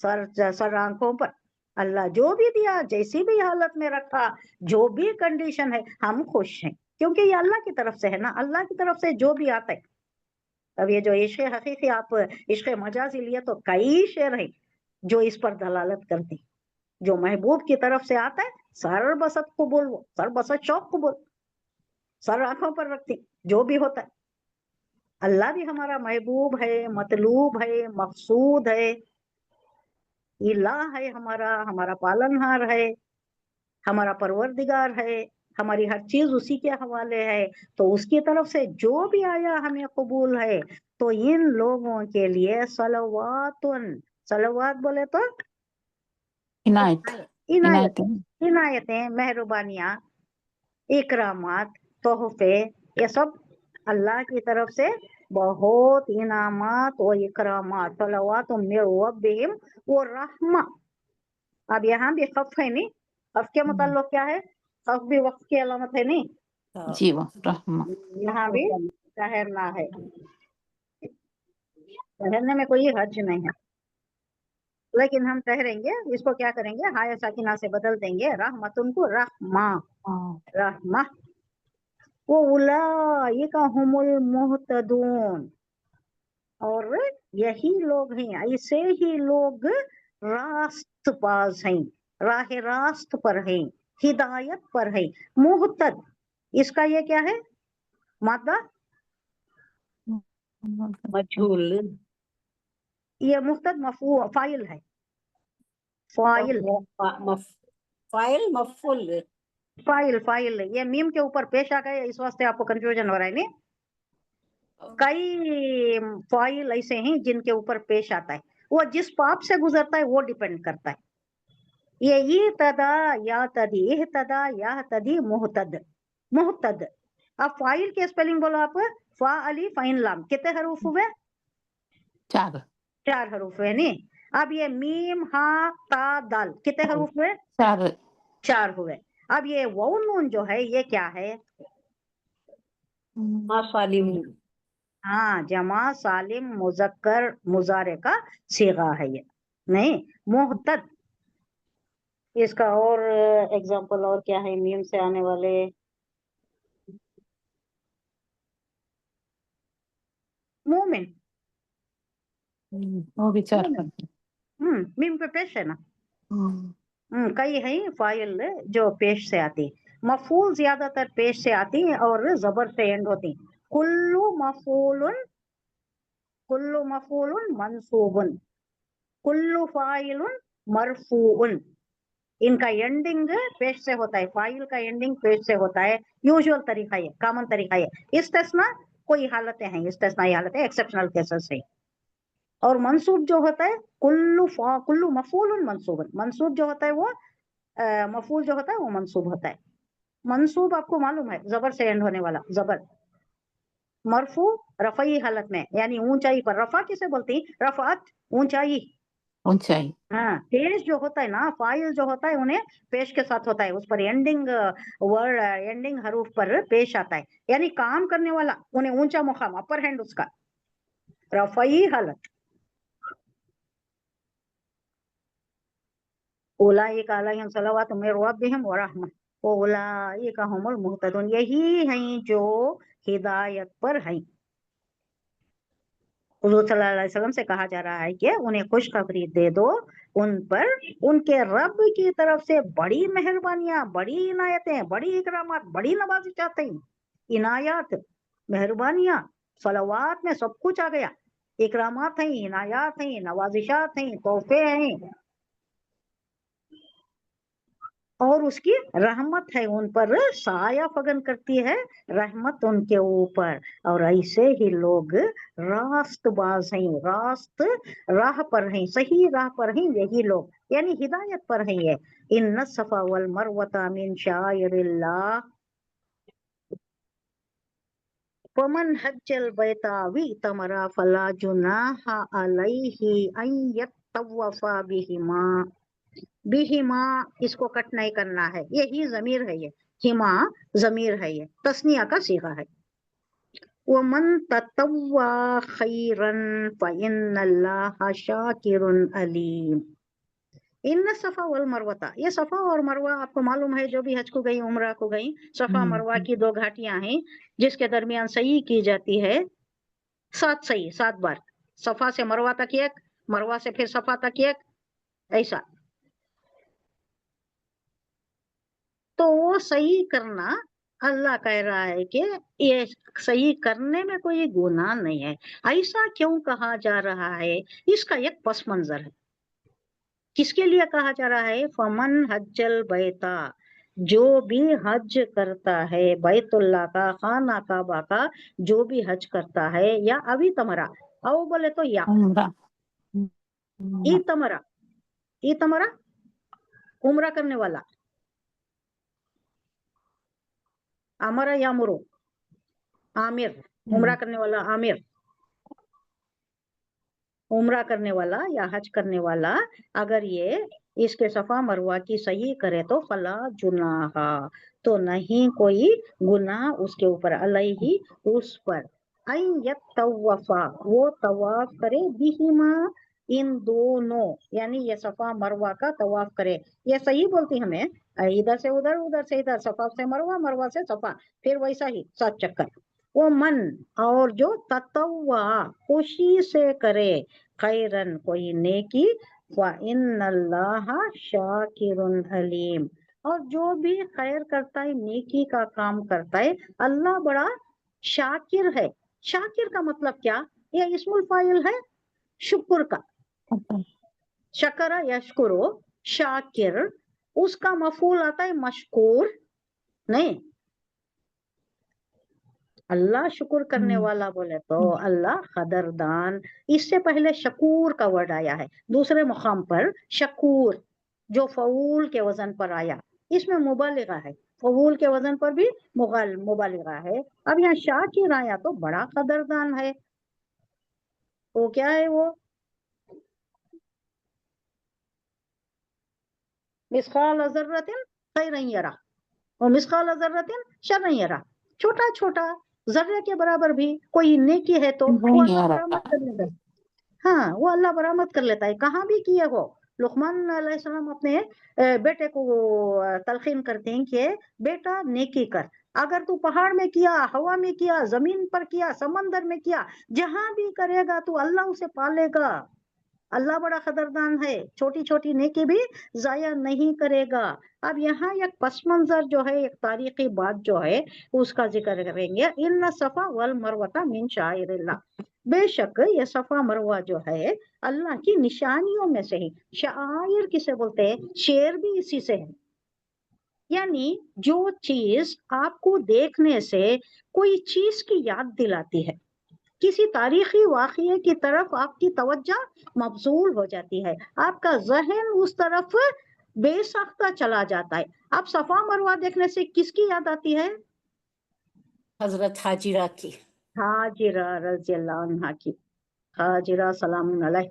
सर आंखों पर अल्लाह जो भी दिया, जैसी भी हालत में रखा, जो भी कंडीशन है, हम खुश हैं, क्योंकि ये अल्लाह की तरफ से है ना। अल्लाह की तरफ से जो भी आता है। अब ये जो इश्क हकीकी, आप इश्क मजाजी लिए तो कई शेर है जो इस पर दलालत करती। जो महबूब की तरफ से आता है, सर बसत को बोल, वो सर बसत शौक को बोल, सर आंखों पर रखती जो भी होता है। अल्लाह भी हमारा महबूब है, मतलूब है, मकसूद है, इलाह है, हमारा पालनहार है, हमारा परवरदिगार है, हमारी हर चीज उसी के हवाले है। तो उसकी तरफ से जो भी आया हमें कबूल है। तो इन लोगों के लिए सलवातुन, सलवात बोले तो इनायत इनायत, इनायत इनायतें, मेहरबानियां, इकरामात, तोहफे, ये सब अल्लाह की तरफ से बहुत इनामात और इकरामात। सलवात मिर रब्बिहिम व रहमा। अब यहाँ भी खफ है नहीं, खफ के मतलब क्या है? खफ भी वक्त की अलामत है नहीं, जी वो रहमा यहाँ भी ठहरना है। ठहरने में कोई हर्ज नहीं है, लेकिन हम ठहरेंगे, इसको क्या करेंगे, हाय साकिना से बदल देंगे, रहमतुन को रहमा, रहमा। वो उलाइका हुमुल मुहतदून, और यही लोग हैं, ऐसे ही लोग रास्त पास हैं, राह रास्त पर हैं, हिदायत पर है। मुहतद, इसका ये क्या है मादा? मजहूल, ये मुहतद मफू फाइल है, फाइल फाइल मफूल। फाइल फाइल। ये मीम के ऊपर पेश आ गए, इस वास्ते आपको कंफ्यूजन हो रहा है नहीं। कई फाइल ऐसे हैं जिनके ऊपर पेश आता है, वो जिस पाप से गुजरता है वो डिपेंड करता है। ये इहतदा या तदी, इहतदा या तदी, मुहतद, मुहतद। अब फाइल के स्पेलिंग बोलो आप, फा अली फाइन लाम, कितने हरूफ हुए? 4 4 हरूफ हुए नहीं। अब ये मीम हा ता दाल, कितने हरूफ हुए? 4 4 हुए। अब ये वाउ नून जो है ये क्या है? सालिम, हाँ, जमा सालिम मुजक्कर मुजारे का सीगा है ये, नहीं मुहतद। इसका और एग्जांपल और क्या है मीम से आने वाले? मोमिन, वो भी 4 मोमिन, मीम पे पेश है ना। कई है फाइल जो पेश से आती, मफूल ज्यादातर पेश से आती है और जबर से एंड होती। कुल्लु मफूलुन मंसूबुन, कुल्लु फाइलुन मरफूउन। इनका एंडिंग पेश से होता है, फाइल का एंडिंग पेश से होता है। यूजुअल तरीका है, कॉमन तरीका है। इस्तिस्ना कोई हालतें हैं, इस्तिस्नाई हालतें, एक्सेप्शनल केसेस है। और मंसूब जो होता है कुल्लु मफूलुन मंसूबुन, मंसूब जो होता है वो मफूल जो होता है वो मंसूब होता है। मंसूब आपको मालूम है, जबर से एंड होने वाला, जबर। मरफू रफई हालत में, यानी ऊंचाई पर। रफा किसे बोलती? रफात, ऊंचाई। ऊंचाई। हाँ, पेश जो होता है ना, फाइल जो होता है उन्हें पेश के साथ होता है, उस पर एंडिंग वर्ड, एंडिंग हरूफ पर पेश आता है, यानी काम करने वाला, उन्हें ऊंचा मुकाम, अपर हैंड उसका, रफई हालत। उलाइका अलैहिम सलावतु मिर रब्बिहिम व रहमह व उलाइका हुमुल मुहतदून, यही हैं जो हिदायत पर हैं। हुजूर सल्लल्लाहु अलैहि वसल्लम से कहा जा रहा है कि उन्हें खुशखबरी दे दो, उन पर उनके रब की तरफ से बड़ी मेहरबानियां, बड़ी इनायतें, बड़ी इकरामात, बड़ी नवाजिशात हैं। इनायात, मेहरबानियां, सलावात में सब कुछ आ गया। इकरामात हैं, इनायात हैं, नवाजिशात हैं, तोहफे हैं, और उसकी रहमत है उन पर, साया फगन करती है रहमत उनके ऊपर। और ऐसे ही लोग रास्तबाज हैं, रास्त राह पर हैं, सही राह पर हैं यही लोग, यानी हिदायत पर हैं ये। इन्न सफा वल मरवता मिन शाइरिल्लाह वमन हज्जल बैता वितमरा फला जुनाहा अलैहि अन यतवफा बिहिमा। बिहिमा, इसको कट नहीं करना है, यही जमीर है, ये हिमा जमीर है, ये तस्निया का सीगा है। वमन ततव्वा खैरन फइन्नल्लाहा शाकिरुन अलीम। इन सफा वल मरवता, ये सफा और मरवा आपको मालूम है, जो भी हज को गई, उम्रा को गई, सफा मरवा की दो घाटियां हैं जिसके दरमियान सही की जाती है 7 सही, 7 बार। सफा से मरवा तक एक, मरवा से फिर सफा तक एक, ऐसा। तो वो सही करना, अल्लाह कह रहा है कि ये सही करने में कोई गुनाह नहीं है। ऐसा क्यों कहा जा रहा है? इसका एक पस मंजर है। किसके लिए कहा जा रहा है? फमन हज्जल बैता, जो भी हज करता है, बैतुल्लाह का, खाना काबा का जो भी हज करता है, या अभी तमरा, आओ बोले तो या उम्रा। ई तमरा, ई तमरा उम्रा करने वाला, अमरा या मुरो, आमिर, उम्रा करने वाला, आमिर, उम्रा करने वाला या हज करने वाला, अगर ये इसके सफा मरवा की सही करे तो फला जुनाहा, तो नहीं कोई गुनाह उसके ऊपर, अलैहि, उस पर, अन यतवफा, वो तवाफ करे, बिहिमा, इन दोनों, यानी ये सफा मरवा का तवाफ करे। ये सही बोलती हमें, इधर से उधर, उधर से इधर, सफा से मरवा, मरवा से सफा, फिर वैसा ही 7 चक्कर। वो मन, और जो ततव्वा, खुशी से करे, खैरन, कोई नेकी, व इन्नल्लाहा शाकिरुन अलीम, और जो भी खैर करता है, नेकी का काम करता है, अल्लाह बड़ा शाकिर है। शाकिर का मतलब क्या? ये इस्मुल फाइल है शुक्र का, शकरा यशकुरो, शाकिर, उसका मफूल आता है मशकूर नहीं। अल्लाह शुक्र करने वाला बोले तो अल्लाह कदरदान। इससे पहले शकूर का वर्ड आया है दूसरे मुकाम पर, शकूर, जो फऊल के वजन पर आया, इसमें मुबालिगा है, फऊल के वजन पर भी मुबालिगा है। अब यहाँ शाकिर आया तो बड़ा कदरदान है। वो क्या है? वो मिस्काल ज़र्रतिन खैरन यरा और मिस्काल ज़र्रतिन शर्रन यरा। छोटा छोटा जर्रे के बराबर भी कोई नेकी है तो वो अल्लाह बरामद कर लेता है। हाँ, वो अल्लाह बरामद कर लेता है, कहाँ भी किए हो। लुकमान अलैहिस्सलाम अपने बेटे को तलकीन करते हैं कि बेटा नेकी कर, अगर तू पहाड़ में किया, हवा में किया, जमीन पर किया, समंदर में किया, जहां भी करेगा तू अल्लाह उसे पालेगा। اللہ بڑا قدردان ہے، چھوٹی چھوٹی نیکی بھی ضائع نہیں کرے گا۔ اب یہاں ایک پس منظر جو ہے، ایک تاریخی بات جو ہے اس کا ذکر کریں گے۔ ان الصفا والمروۃ من شعائر اللہ، بے شک یہ صفا مروہ جو ہے اللہ کی نشانیوں میں سے ہے۔ شعائر کسے بولتے ہیں؟ شعر بھی اسی سے ہے، یعنی جو چیز آپ کو دیکھنے سے کوئی چیز کی یاد دلاتی ہے، کسی تاریخی واقعے کی طرف آپ کی توجہ مبذول ہو جاتی ہے، آپ کا ذہن اس طرف بے ساختہ چلا جاتا ہے۔ اب صفا مروہ دیکھنے سے کس کی یاد آتی ہے؟ حضرت حاجرہ کی۔ ہاجرہ رضی اللہ عنہا کی، ہاجرہ سلام علیہ،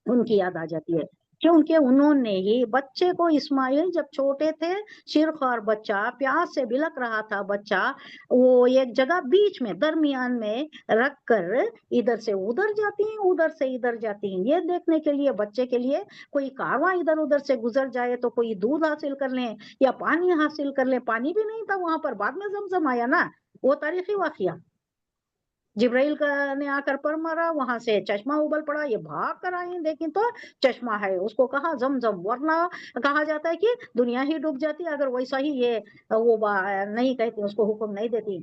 ان کی یاد آ جاتی ہے، کیونکہ انہوں نے ہی بچے کو، اسماعیل جب چھوٹے تھے، شیرخوار بچہ، پیاس سے بلک رہا تھا بچہ، وہ ایک جگہ بیچ میں درمیان میں رکھ کر ادھر سے ادھر جاتی ہیں، ادھر سے ادھر جاتی ہیں، یہ دیکھنے کے لیے بچے کے لیے کوئی کارواں ادھر ادھر سے گزر جائے تو کوئی دودھ حاصل کر لیں یا پانی حاصل کر لیں۔ پانی بھی نہیں تھا وہاں پر، بعد میں زمزم آیا نا، وہ تاریخی واقعہ۔ جبرائیل نے آ کر پر مارا، وہاں سے چشمہ ابل پڑا، یہ بھاگ کر آئے، دیکھیں تو چشمہ ہے، اس کو کہا زمزم، ورنہ کہا جاتا ہے کہ دنیا ہی ڈوب جاتی اگر ویسا ہی یہ وہ نہیں کہتی، اس کو حکم نہیں دیتی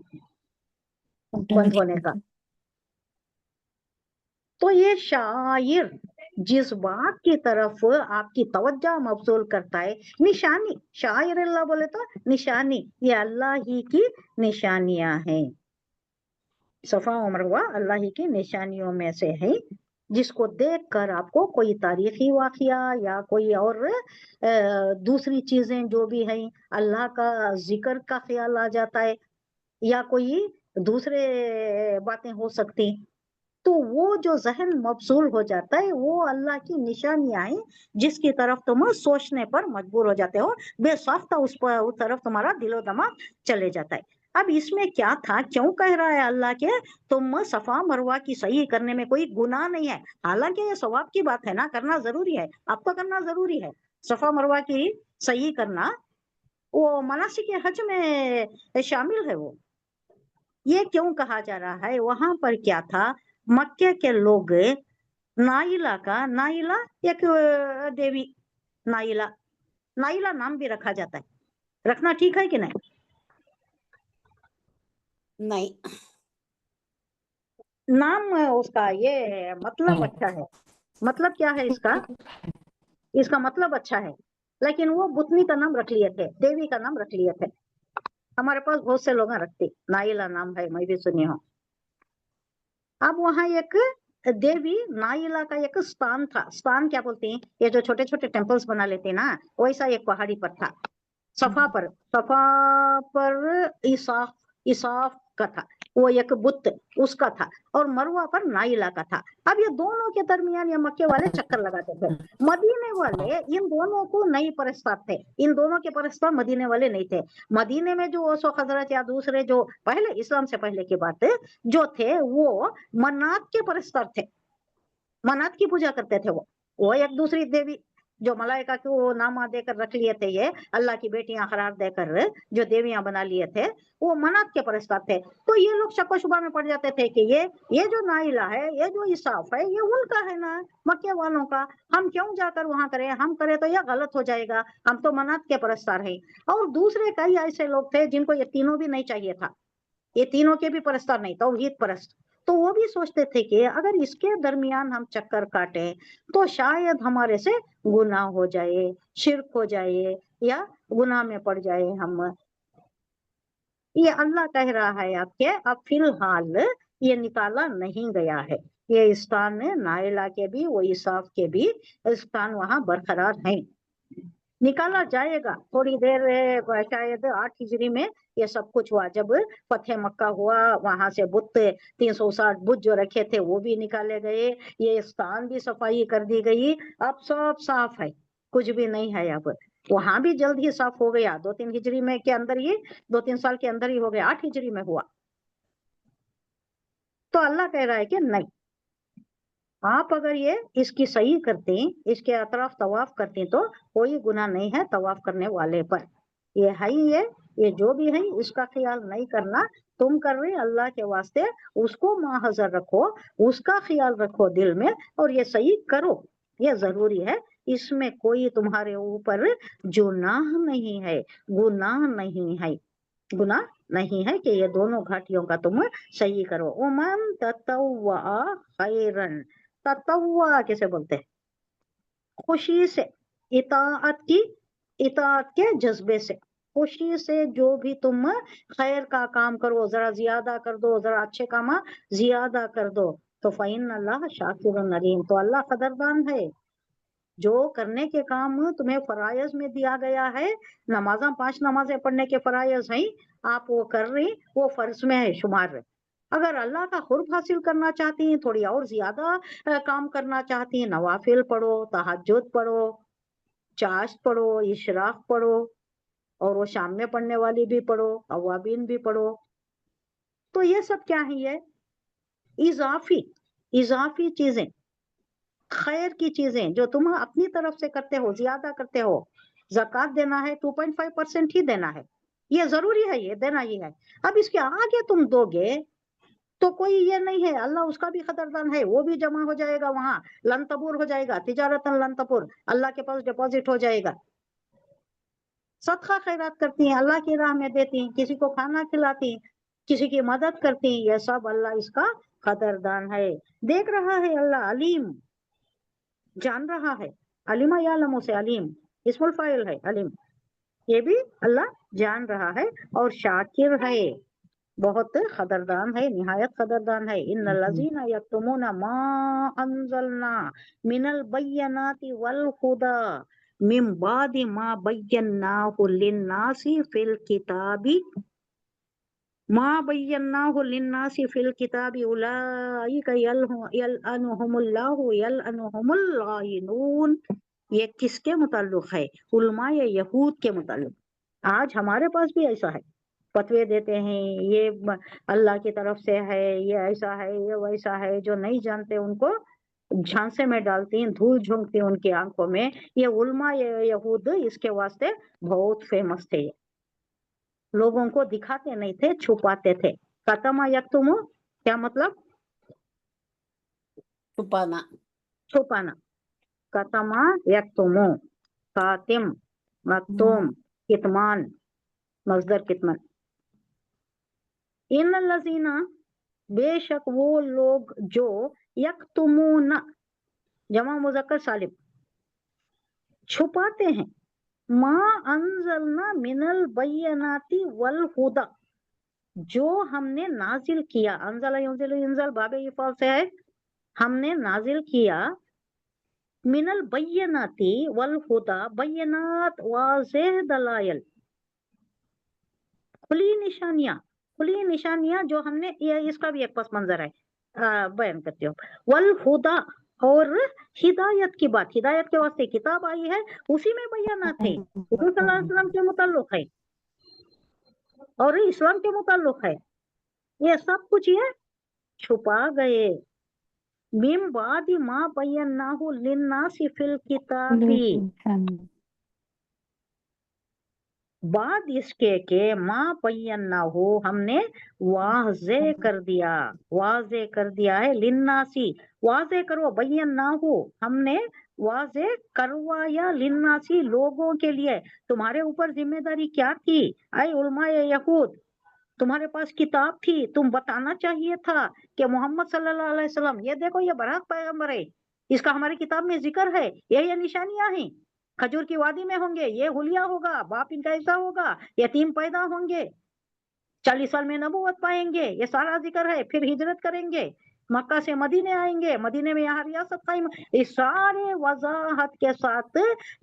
بند ہونے کا۔ تو یہ شاعر جس بات کی طرف آپ کی توجہ مبذول کرتا ہے، نشانی، شاعر اللہ بولے تو نشانی، یہ اللہ ہی کی نشانیاں ہیں۔ صفا و مروہ اللہ ہی کی نشانیوں میں سے ہے، جس کو دیکھ کر آپ کو کوئی تاریخی واقعہ یا کوئی اور دوسری چیزیں جو بھی ہیں اللہ کا ذکر کا خیال آ جاتا ہے، یا کوئی دوسرے باتیں ہو سکتی، تو وہ جو ذہن مبذول ہو جاتا ہے وہ اللہ کی نشانیاں ہیں جس کی طرف تم سوچنے پر مجبور ہو جاتے ہو، بے ساختہ اس طرف تمہارا دل و دماغ چلے جاتا ہے۔ اب اس میں کیا تھا، کیوں کہہ رہا ہے اللہ کے تم صفا مروہ کی صحیح کرنے میں کوئی گناہ نہیں ہے، حالانکہ یہ ثواب کی بات ہے نا، کرنا ضروری ہے، آپ کو کرنا ضروری ہے صفا مروہ کی صحیح کرنا، وہ مناسک حج میں شامل ہے۔ وہ یہ کیوں کہا جا رہا ہے؟ وہاں پر کیا تھا، مکے کے لوگ نائلہ کا، نائلہ ایک دیوی، نائلہ، نائلہ نام بھی رکھا جاتا ہے، رکھنا ٹھیک ہے کہ نہیں؟ نہیں، نام اس کا یہ مطلب اچھا ہے، مطلب کیا ہے اس کا؟ اس کا مطلب اچھا ہے، لیکن وہ بتنی کا نام رکھ لیے تھے، دیوی کا نام رکھ لیے تھے۔ ہمارے پاس بہت سے لوگ رکھتے، نائلہ نام ہے، میں بھی سنی ہوں۔ اب وہاں ایک دیوی نائلہ کا ایک ستان تھا، ستان کیا بولتے ہیں، یہ جو چھوٹے چھوٹے ٹیمپلز بنا لیتے ہیں نا، ویسا ایک پہاڑی پر تھا، صفا پر، صفا پر عیساف کا تھا، وہ ایک بت اس کا تھا، اور مروہ پر نائلہ کا تھا۔ اب یہ دونوں کے درمیان یہ مکے والے چکر لگاتے تھے، مدینے والے ان دونوں کو نہیں پرستار تھے، ان دونوں کے پرستار مدینے والے نہیں تھے۔ مدینے میں جو اوس و خزرج یا دوسرے جو پہلے اسلام سے پہلے کی بات جو تھے، وہ منات کے پرستار تھے، منات کی پوجا کرتے تھے، وہ ایک دوسری دیوی جو ملائکہ کو نام دے کر رکھ لیے تھے، یہ اللہ کی بیٹیاں قرار دے کر جو دیویاں بنا لیے تھے، وہ منات کے پرستار تھے۔ تو یہ لوگ شک و شبہ میں پڑ جاتے تھے کہ یہ جو نائلہ ہے، یہ جو عیساف ہے، یہ ان کا ہے نا، مکے والوں کا، ہم کیوں جا کر وہاں کریں، ہم کریں تو یہ غلط ہو جائے گا، ہم تو منات کے پرستار ہیں۔ اور دوسرے کئی ایسے لوگ تھے جن کو یہ تینوں بھی نہیں چاہیے تھا، یہ تینوں کے بھی پرستار نہیں، توحید پرست، تو وہ بھی سوچتے تھے کہ اگر اس کے درمیان ہم چکر کاٹیں تو شاید ہمارے سے گناہ ہو جائے، شرک ہو جائے، یا گناہ میں پڑ جائے ہم۔ یہ اللہ کہہ رہا ہے آپ کے اب فی الحال یہ نکالا نہیں گیا ہے، یہ استان نائلہ کے بھی، وہ عیساف کے بھی استان وہاں برقرار ہیں، نکالا جائے گا تھوڑی دیر، شاید 8 ہجری میں یہ سب کچھ ہوا، جب فتح مکہ ہوا، وہاں سے بت 360 بت جو رکھے تھے وہ بھی نکالے گئے، یہ استان بھی صفائی کر دی گئی، اب سب صاف ہے، کچھ بھی نہیں ہے۔ اب وہاں بھی جلد ہی صاف ہو گیا، 2-3 ہجری میں کے اندر ہی، 2-3 سال کے اندر ہی ہو گیا، 8 ہجری میں ہوا۔ تو اللہ کہہ رہا ہے کہ نہیں، آپ اگر یہ اس کی صحیح کرتے، اس کے اطراف طواف کرتے تو کوئی گناہ نہیں ہے طواف کرنے والے پر، یہ ہے یہ یہ جو بھی ہے اس کا خیال نہیں کرنا، تم کر رہے اللہ کے واسطے، اس کو ماحضر رکھو، اس کا خیال رکھو دل میں، اور یہ صحیح کرو، یہ ضروری ہے۔ اس میں کوئی تمہارے اوپر جناح نہیں ہے، گناہ نہیں ہے، گناہ نہیں ہے کہ یہ دونوں گھاٹیوں کا تم صحیح کرو۔ ومن تطوع خیرن، تطوع کیسے بولتے ہیں؟ خوشی سے، اطاعت کی، اطاعت کے جذبے سے، خوشی سے جو بھی تم خیر کا کام کرو، ذرا زیادہ کر دو، ذرا اچھے کام زیادہ کر دو، تو فإن اللہ شاکر علیم، تو اللہ قدردان ہے۔ جو کرنے کے کام تمہیں فرائض میں دیا گیا ہے، نمازاں 5 نمازیں پڑھنے کے فرائض ہیں، آپ وہ کر رہی، وہ فرض میں ہے شمار۔ اگر اللہ کا قرب حاصل کرنا چاہتی ہیں، تھوڑی اور زیادہ کام کرنا چاہتی ہیں، نوافل پڑھو، تہجد پڑھو، چاشت پڑھو، اشراق پڑھو، اور وہ شام میں پڑھنے والی بھی پڑھو، اوابین بھی پڑھو۔ تو یہ سب کیا ہے؟ یہ اضافی چیزیں، خیر کی چیزیں جو تم اپنی طرف سے کرتے ہو، زیادہ کرتے ہو۔ زکوٰۃ دینا ہے 2.5% ہی دینا ہے، یہ ضروری ہے، یہ دینا ہی ہے۔ اب اس کے آگے تم دو گے تو کوئی یہ نہیں ہے، اللہ اس کا بھی قدردان ہے، وہ بھی جمع ہو جائے گا وہاں، لن تبور ہو جائے گا، تجارتاً لن تبور، اللہ کے پاس ڈپازٹ ہو جائے گا۔ صدقہ خیرات کرتی ہیں، اللہ کی راہ میں دیتی ہیں، کسی کو کھانا کھلاتی ہیں، کسی کی مدد کرتی ہیں، یہ سب اللہ اس کا قدردان ہے، دیکھ رہا ہے اللہ، علیم، جان رہا ہے۔ علیم یعلم سے علیم اسم الفاعل ہے، علیم، یہ بھی اللہ جان رہا ہے، اور شاکر ہے، بہت قدردان ہے، نہایت قدردان ہے۔ ان الذین یکتمون ما انزلنا من البینات والہدی من بعد ما بیناہ للناس فی الکتاب، ما بیناہ للناس فی الکتاب اولئک یلعنہم اللہ یلعنہم اللعینون۔ یہ کس کے متعلق ہے؟ علماء یہود کے متعلق۔ آج ہمارے پاس بھی ایسا ہے، فتوے دیتے ہیں، یہ اللہ کی طرف سے ہے، یہ ایسا ہے، یہ ویسا ہے، جو نہیں جانتے ان کو جھانسے میں ڈالتی ہیں، دھول جھونکتی ہیں ان کی آنکھوں میں۔ یہ علماء یہود اس کے واسطے بہت فیمس تھے، لوگوں کو دکھاتے نہیں تھے، چھپاتے تھے۔ کتما یکتمو کیا مطلب؟ چھپانا، چھپانا۔ کتما یکتمو، کاتم، مکتوم، کتمان، مصدر کتمان۔ ان الذین، بے شک وہ لوگ جو، یکتمون، جمع مذکر سالم، چھپاتے ہیں، ما انزلنا من البینات والہدی، جو ہم نے نازل کیا، انزل ینزل انزل باب افعال سے ہے، ہم نے نازل کیا، من البینات والہدی، بینات واضح دلائل، کھلی نشانیاں، کھلی نشانیاں جو ہم نے، یہ اس کا بھی ایک پس منظر ہے، بیان کرتی ہوں۔ والہدی، اور ہدایت کی بات، ہدایت کے واسطے کتاب آئی ہے، اسی میں بیانات ہے، حضور صلی اللہ علیہ وسلم کے متعلق ہے، اور اسلام کے متعلق ہے، یہ سب کچھ یہ چھپا گئے۔ من بعد ما بیناہ للناس فی الکتاب، بعد اس کے کہ ما بیناہ، ہم نے واضح کر دیا، واضح کر دیا ہے، للناسی، واضح کرو، بیناہ، ہم نے واضح کروایا، للناسی، لوگوں کے لیے۔ تمہارے اوپر ذمہ داری کیا تھی اے علماء یہود؟ تمہارے پاس کتاب تھی، تم بتانا چاہیے تھا کہ محمد صلی اللہ علیہ وسلم، یہ دیکھو یہ برحق پیغمبر ہے، اس کا ہماری کتاب میں ذکر ہے، یہ نشانیاں ہیں، کھجور کی وادی میں ہوں گے، یہ حلیہ ہوگا، باپ ان کا ایسا ہوگا، یتیم پیدا ہوں گے، 40 سال میں نبوت پائیں گے، یہ سارا ذکر ہے، پھر ہجرت کریں گے، مکہ سے مدینے آئیں گے، مدینے میں یہاں ریاست قائم، اس سارے وضاحت کے ساتھ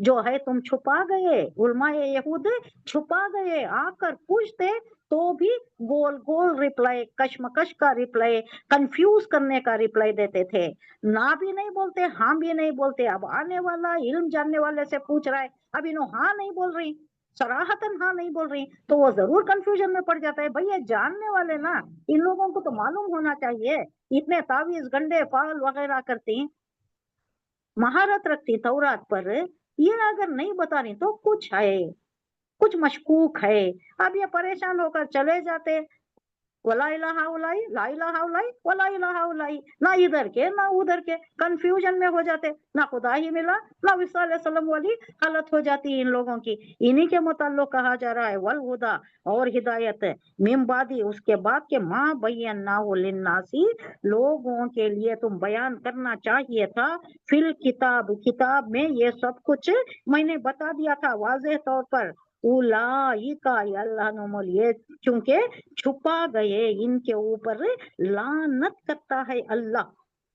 جو ہے تم چھپا گئے، علماء یہود چھپا گئے، آ کر پوچھتے تو بھی گول گول ریپلائی، کشمکش کا ریپلائی، کنفیوز کرنے کا ریپلائی دیتے تھے، نہ بھی نہیں بولتے، ہاں بھی نہیں بولتے۔ اب آنے والا علم جاننے والے سے پوچھ رہا ہے، اب انہوں ہاں نہیں بول رہی، صراحتاً ہاں نہیں بول رہی، تو وہ ضرور کنفیوژن میں پڑ جاتا ہے۔ بھئی یہ جاننے والے نا، ان لوگوں کو تو معلوم ہونا چاہیے، اتنے تعویذ گنڈے فال وغیرہ کرتی، مہارت رکھتی تورات پر، یہ اگر نہیں بتا رہی تو کچھ ہے، कुछ मशकूक है, अब ये परेशान होकर चले जाते, वला इलाहा उलाई, ला इलाहा उलाई, वला इलाहा उलाई, ना इधर के ना उधर के, कंफ्यूजन में हो जाते, ना खुदा ही मिला ना विसा अलैहिस्सलाम वाली हालत हो जाती है इन लोगों की। इन्हीं के मुताल्लिक कहा जा रहा है वल हुदा, और हिदायत मिन बादी, उसके बाद के माँ बय्यनाहु लिन्नासी, लोगों के लिए तुम बयान करना चाहिए था, फिल किताब, किताब में ये सब कुछ मैंने बता दिया था वाज़ेह तौर पर। उलाइका यल्अनुहुमुल, ये चूंकि छुपा गए इनके ऊपर लानत करता है अल्लाह।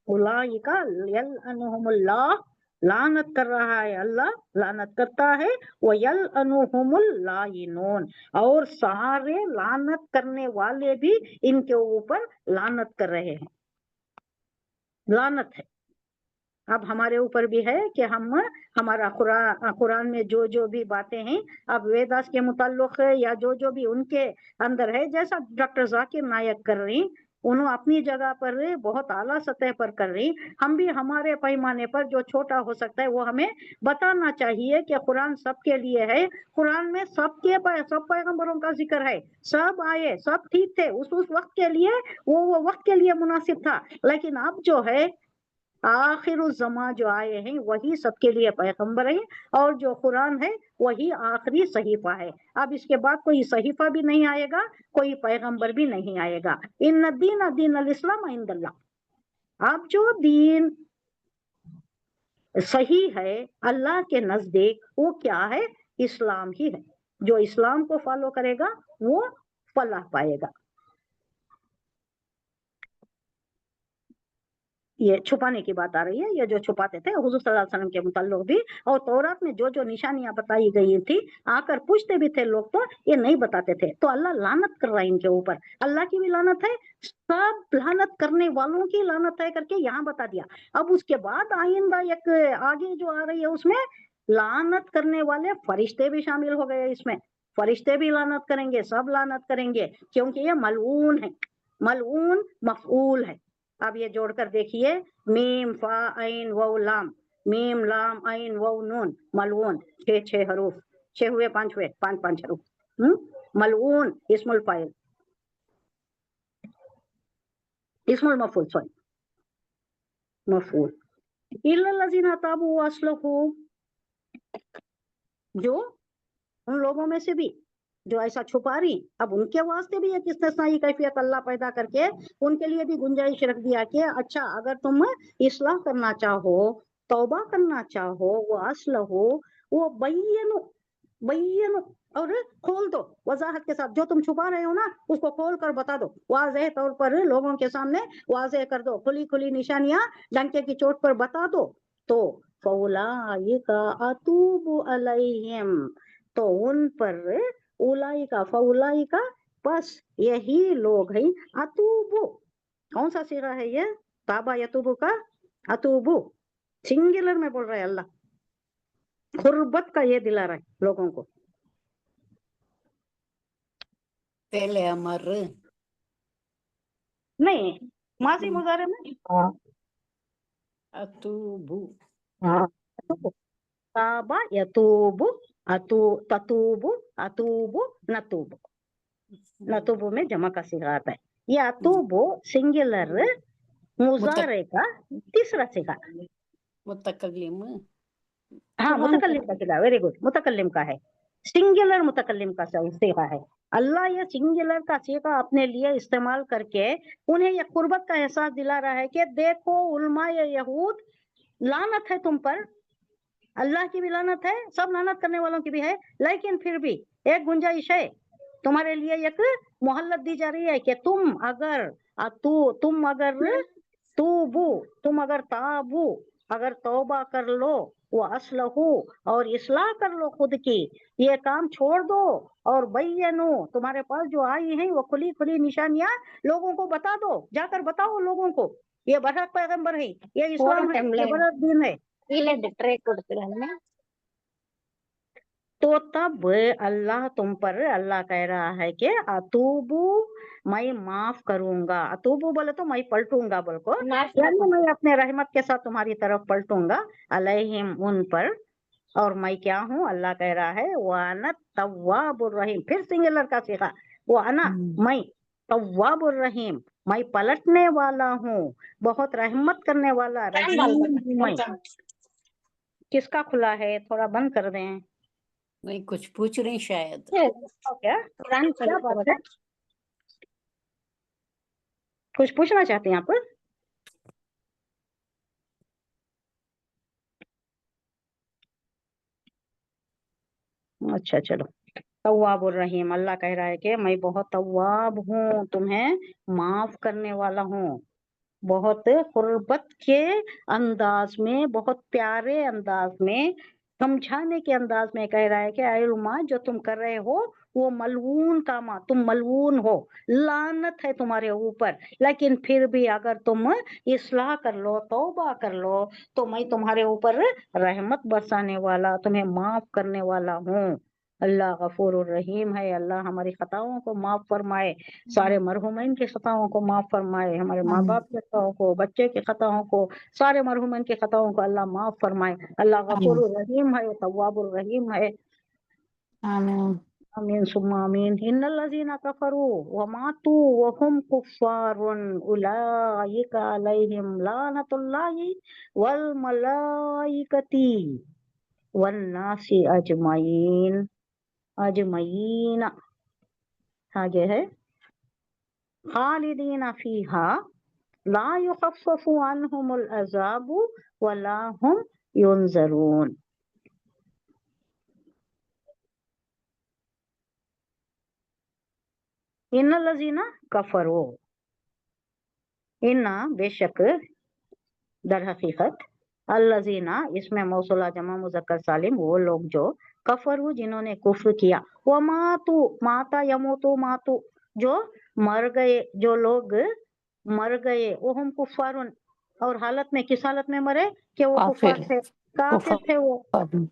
उलाइका यल्अनुहुमुल्लाह, लानत कर रहा है अल्लाह, लानत करता है। वो यल्अनुहुमुल लाइनून, और सारे लानत करने वाले भी इनके ऊपर लानत कर रहे हैं, लानत है। अब हमारे ऊपर भी है कि हम हमारा कुरान में जो जो भी बातें हैं अब वेदास के मुताल्लिक या जो जो भी उनके अंदर है, जैसा डॉक्टर जाकिर नायक कर रही, उन्होंने अपनी जगह पर बहुत आला सतह पर कर रही, हम भी हमारे पैमाने पर जो छोटा हो सकता है वो हमें बताना चाहिए कि कुरान सबके लिए है। कुरान में सब पैगंबरों का जिक्र है, सब आए, सब ठीक थे उस वक्त के लिए, वो वक्त के लिए मुनासिब था। लेकिन अब जो है आखिर ज़मा जो आए हैं वही सबके लिए पैगंबर है, और जो कुरान है वही आखिरी सहीफा है। अब इसके बाद कोई सहीफा भी नहीं आएगा, कोई पैगंबर भी नहीं आएगा। इन्न दीन दीन अल इस्लाम इंदल्लाह, अब जो दीन सही है अल्लाह के नजदीक वो क्या है? इस्लाम ही है। जो इस्लाम को फॉलो करेगा वो फलाह पाएगा। ये छुपाने की बात आ रही है, ये जो छुपाते थे हुजूर सल्लल्लाहु अलैहि वसल्लम के मुताल्लिक भी, और तौरात में जो जो निशानियां बताई गई थी आकर पूछते भी थे लोग तो ये नहीं बताते थे। तो अल्लाह लानत कर रहा है इनके ऊपर, अल्लाह की भी लानत है, सब लानत करने वालों की लानत है करके यहाँ बता दिया। अब उसके बाद आइंदा एक आगे जो आ रही है उसमें लानत करने वाले फरिश्ते भी शामिल हो गए इसमें, फरिश्ते भी लानत करेंगे, सब लानत करेंगे, क्योंकि ये मलऊन है, मलऊन मफऊल है। अब ये जोड़कर देखिए, मीम फा ऐन वाव लाम, मीम लाम ऐन वाव नून, मलऊन, 6 हरूफ, 6 हुए 5 हुए, 5 हरूफ। मलऊन इस्मुल फाइल, इस्मुल मफूल, सॉरी मफूल। इल्लल लज़ीना ताबू व अस्लहू, जो उन लोगों में से भी जो ऐसा छुपा रही, अब उनके वास्ते भी एक इस्तिस्नाई कैफियत अल्लाह पैदा करके उनके लिए भी गुंजाइश रख दिया कि अच्छा अगर तुम इस्लाह करना चाहो, तौबा करना चाहो, वो असलह हो, वो बैयनु और खोल दो, वजाहत के साथ जो तुम छुपा रहे हो ना उसको खोल कर बता दो, वाज़ेह तौर पर लोगों के सामने वाज़ेह कर दो, खुली खुली निशानियां डंके की चोट पर बता दो। तो फौलाइका अतूबु अलैहिम, तो उन पर उलाइका फौलाइका, बस यही लोग हैं। अतूबु कौन सा सीगा है ये? ताबा यतूबु का अतूबु सिंगुलर में बोल रहा है अल्लाह, खुरबत का ये दिला रहा है लोगों को। पहले अमर नहीं, माजी मुजारे में अतूबू, अतूबु, ताबा यतूबु, ततूबु, अतूबु, नतूबु, नतूबु में जमा का सीगा आता है। ये अतूबु सिंगुलर मुजारे का तीसरा सीगा, मुतकल्लिम, हाँ मुतकल्लिम का सीगा, वेरी गुड, मुतकल्लिम का है, सिंगुलर मुतकल्लिम का सीगा है। अल्लाह ये सिंगुलर का सीगा अपने लिए इस्तेमाल करके उन्हें ये कुर्बत का एहसास दिला रहा है कि देखो उलमा यहूद, लानत है तुम पर, अल्लाह की भी लानत है, सब लानत करने वालों की भी है, लेकिन फिर भी एक गुंजाइश है तुम्हारे लिए, एक मोहल्लत दी जा रही है कि तुम अगर तुम अगर ताबू, अगर तौबा कर लो, वो असलहू और इस्लाह कर लो खुद की, ये काम छोड़ दो, और बैयनु तुम्हारे पास जो आई हैं वो खुली खुली निशानियां लोगों को बता दो, जाकर बताओ लोगों को ये बरहक पैगंबर है, ये इस्लाम है, ये बरहक दीन है। तो तब अल्लाह तुम पर, अल्लाह कह रहा है कि अतूबू, मैं माफ करूंगा, अतूबू बोले तो मैं पलटूंगा, यानी मैं अपने रहमत के साथ तुम्हारी तरफ पलटूंगा, अलैहिम उन पर, اور میں کیا ہوں؟ اللہ کہہ رہا ہے وَأَنَا التَّوَّابُ الرَّحِيمُ، پھر سنگولر کا صیغہ وَأَنَا، میں تواب الرحیم، میں پلٹنے والا ہوں، بہت رحمت کرنے والا، رحیم ہوں میں۔ کس کا کھلا ہے؟ تھوڑا بند کر دیں۔ نہیں کچھ پوچھ رہی شاید۔ کیا کیا بات ہے؟ کچھ پوچھنا چاہتے ہیں آپ؟ اچھا چلو۔ تواب الرحیم، اللہ کہہ رہا ہے کہ میں بہت تواب ہوں، تمہیں معاف کرنے والا ہوں، بہت قربت کے انداز میں، بہت پیارے انداز میں، سمجھانے کے انداز میں کہہ رہا ہے کہ اے علماء جو تم کر رہے ہو وہ ملعون کام، تم ملعون ہو، لعنت ہے تمہارے اوپر، لیکن پھر بھی اگر تم اصلاح کر لو، توبہ کر لو، تو میں تمہارے اوپر رحمت برسانے والا، تمہیں معاف کرنے والا ہوں۔ اللہ غفور الرحیم ہے، اللہ ہماری خطاؤں کو معاف فرمائے، سارے مرحومین کی خطاؤں کو معاف فرمائے، ہمارے ماں باپ کی خطاؤں کو، بچے کی خطاؤں کو، سارے مرحومین کی خطاؤں کو اللہ معاف فرمائے۔ اللہ غفور الرحیم ہے، تواب الرحیم ہے۔ آمین۔ آمین ثم آمین۔ ان الذین کفروا وماتوا وهم کفار اولئک علیہم لعنۃ اللہ والملائکۃ والناس اجمعین۔ اجمعین آگے ہے خالدین فیہا لا یخفف عنہم العذاب ولا هم ینظرون۔ ان الذین کفروا، ان بے شک، در حقیقت، الذین اس میں موصولہ جمع مذکر سالم، وہ لوگ جو کفروا جنہوں نے کفر کیا، وماتوا، ماتا یموتوا ماتوا، جو مر گئے، جو لوگ مر گئے، وہم کفارن، اور حالت میں، کس حالت میں مرے؟ کہ وہ کفار تھے، کافر تھے وہ۔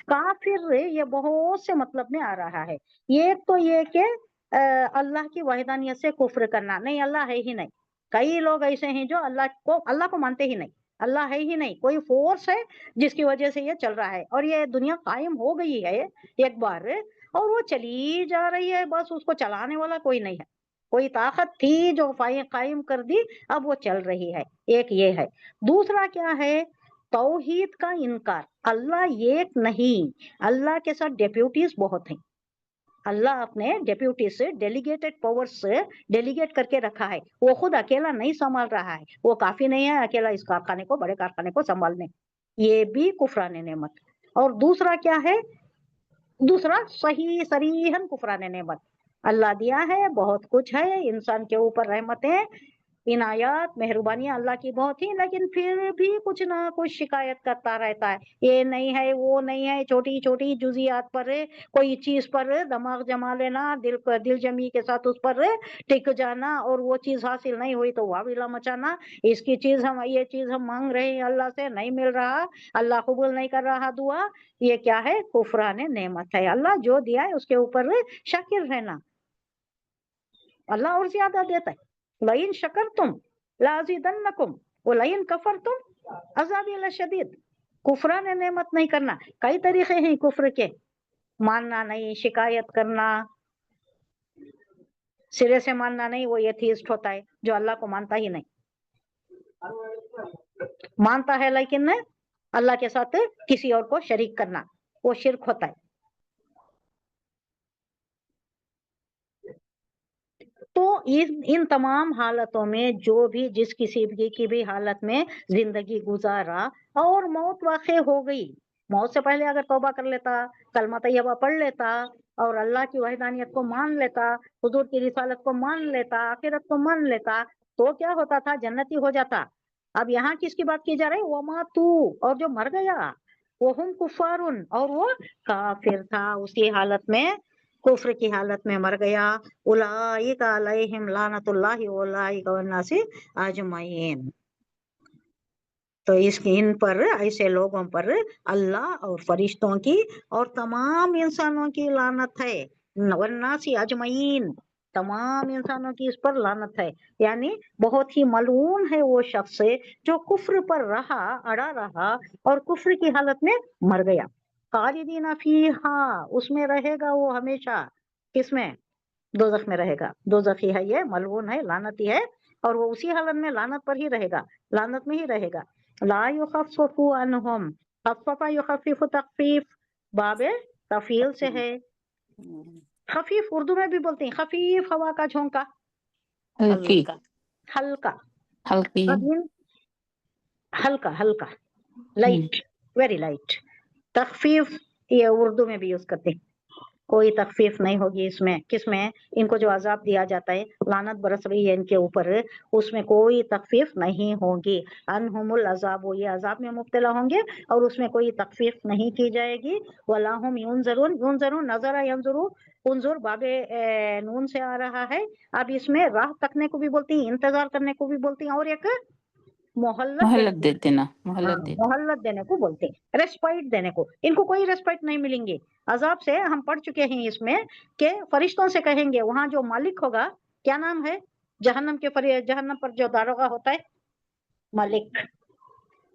کافر یہ بہت سے مطلب میں آ رہا ہے۔ ایک تو یہ کہ اللہ کی وحدانیت سے کفر کرنا، نہیں اللہ ہے ہی نہیں۔ کئی لوگ ایسے ہیں جو اللہ کو مانتے ہی نہیں، اللہ ہے ہی نہیں، کوئی فورس ہے جس کی وجہ سے یہ چل رہا ہے، اور یہ دنیا قائم ہو گئی ہے ایک بار، اور وہ چلی جا رہی ہے، بس اس کو چلانے والا کوئی نہیں ہے۔ کوئی طاقت تھی جو قائم کر دی، اب وہ چل رہی ہے۔ ایک یہ ہے۔ دوسرا کیا ہے؟ توحید کا انکار، اللہ ایک نہیں، اللہ کے ساتھ ڈیپیوٹیز بہت ہیں، اللہ اپنے ڈیپیوٹی سے، ڈیلیگیٹڈ پاور سے ڈیلیگیٹ کر کے رکھا ہے، وہ خود اکیلا نہیں سنبھال رہا ہے، وہ کافی نہیں ہے اکیلا اس کارخانے کو، بڑے کارخانے کو سنبھالنے، یہ بھی کفران نعمت۔ اور دوسرا کیا ہے؟ دوسرا صحیح صریحاً کفران نعمت، اللہ دیا ہے، بہت کچھ ہے انسان کے اوپر، رحمتیں، عنایات، مہربانیاں اللہ کی بہت ہی، لیکن پھر بھی کچھ نہ کچھ شکایت کرتا رہتا ہے، یہ نہیں ہے، وہ نہیں ہے، چھوٹی چھوٹی جزیات پر کوئی چیز پر دماغ جما لینا، دل جمی کے ساتھ اس پر ٹک جانا، اور وہ چیز حاصل نہیں ہوئی تو واویلا مچانا، اس کی چیز یہ چیز ہم مانگ رہے ہیں اللہ سے، نہیں مل رہا، اللہ قبول نہیں کر رہا دعا، یہ کیا ہے؟ کفران نعمت ہے۔ اللہ جو دیا ہے اس کے اوپر شاکر رہنا، اللہ اور زیادہ دیتا ہے۔ لئن شکرتم لازیدنکم ولئن کفرتم عذابی لشدید۔ کفران نعمت نہیں کرنا، کئی طریقے ہیں کفر کے، ماننا نہیں، شکایت کرنا، سرے سے ماننا نہیں، وہ ایتھیسٹ ہوتا ہے جو اللہ کو مانتا ہی نہیں، مانتا ہے لیکن اللہ کے ساتھ کسی اور کو شریک کرنا، وہ شرک ہوتا ہے۔ تو ان تمام حالتوں میں جو بھی جس کسی کی بھی حالت میں زندگی گزارا اور موت واقع ہو گئی، موت سے پہلے اگر توبہ کر لیتا، کلمہ طیبہ پڑھ لیتا، اور اللہ کی وحدانیت کو مان لیتا، حضور کی رسالت کو مان لیتا، آخرت کو مان لیتا، تو کیا ہوتا تھا؟ جنتی ہو جاتا۔ اب یہاں کس کی بات کی جا رہی؟ وماتو، اور جو مر گیا، وہم کفارن، اور وہ کافر تھا، اسی حالت میں، کفر کی حالت میں مر گیا، اولئک علیہم لعنت اللہ اولئک والناس اجمعین۔ تو ان پر، ایسے لوگوں پر اللہ اور فرشتوں کی اور تمام انسانوں کی لعنت ہے، والناس اجمعین، تمام انسانوں کی اس پر لعنت ہے، یعنی بہت ہی ملعون ہے وہ شخص جو کفر پر رہا، اڑا رہا، اور کفر کی حالت میں مر گیا۔ खालिदीना फीहा, उसमें रहेगा वो हमेशा। किसमें? दोजख में रहेगा। दोजखी है ये, मलऊन है, लानती है, और वो उसी हालत में लानत पर ही रहेगा, लानत में ही रहेगा। ला युखफ्फफु अन्हुम, खफ्फफा युखफ्फिफु तखफीफ, बाबे तफील से है। खफीफ उर्दू में भी बोलते हैं, खफीफ हवा का झोंका, हल्की, हल्का, हल्का। हल्की। अब हल्का हल्का, लाइट, वेरी लाइट। तखफीफ ये उर्दू में भी यूज करते हैं। कोई तखफीफ नहीं होगी इसमें। किसमें? इनको जो अजाब दिया जाता है, लानत बरस रही है इनके ऊपर, उसमें कोई तखफीफ नहीं होगी। अनहुमुल अजाब, ये अजाब में मुब्तला होंगे और उसमें कोई तखफीफ नहीं की जाएगी। वलाहुम युनजरून, युनजरून नजरा यंजुरू, उनजुर बाबे नून से आ रहा है। अब इसमें राह तकने को भी बोलती हैं, इंतजार करने को भी बोलती हैं, और एक मोहल्लत मोहल्लत देने देते ना, को, मोहल्लत देते। मोहल्लत देने को बोलते हैं, रेस्पाइट देने को। इनको कोई रेस्पाइट नहीं मिलेंगे अजाब से। हम पढ़ चुके हैं इसमें कि फरिश्तों से कहेंगे, वहां जो मालिक होगा, क्या नाम है जहन्नम के, जहन्नम पर जो दारोगा होता है, मालिक,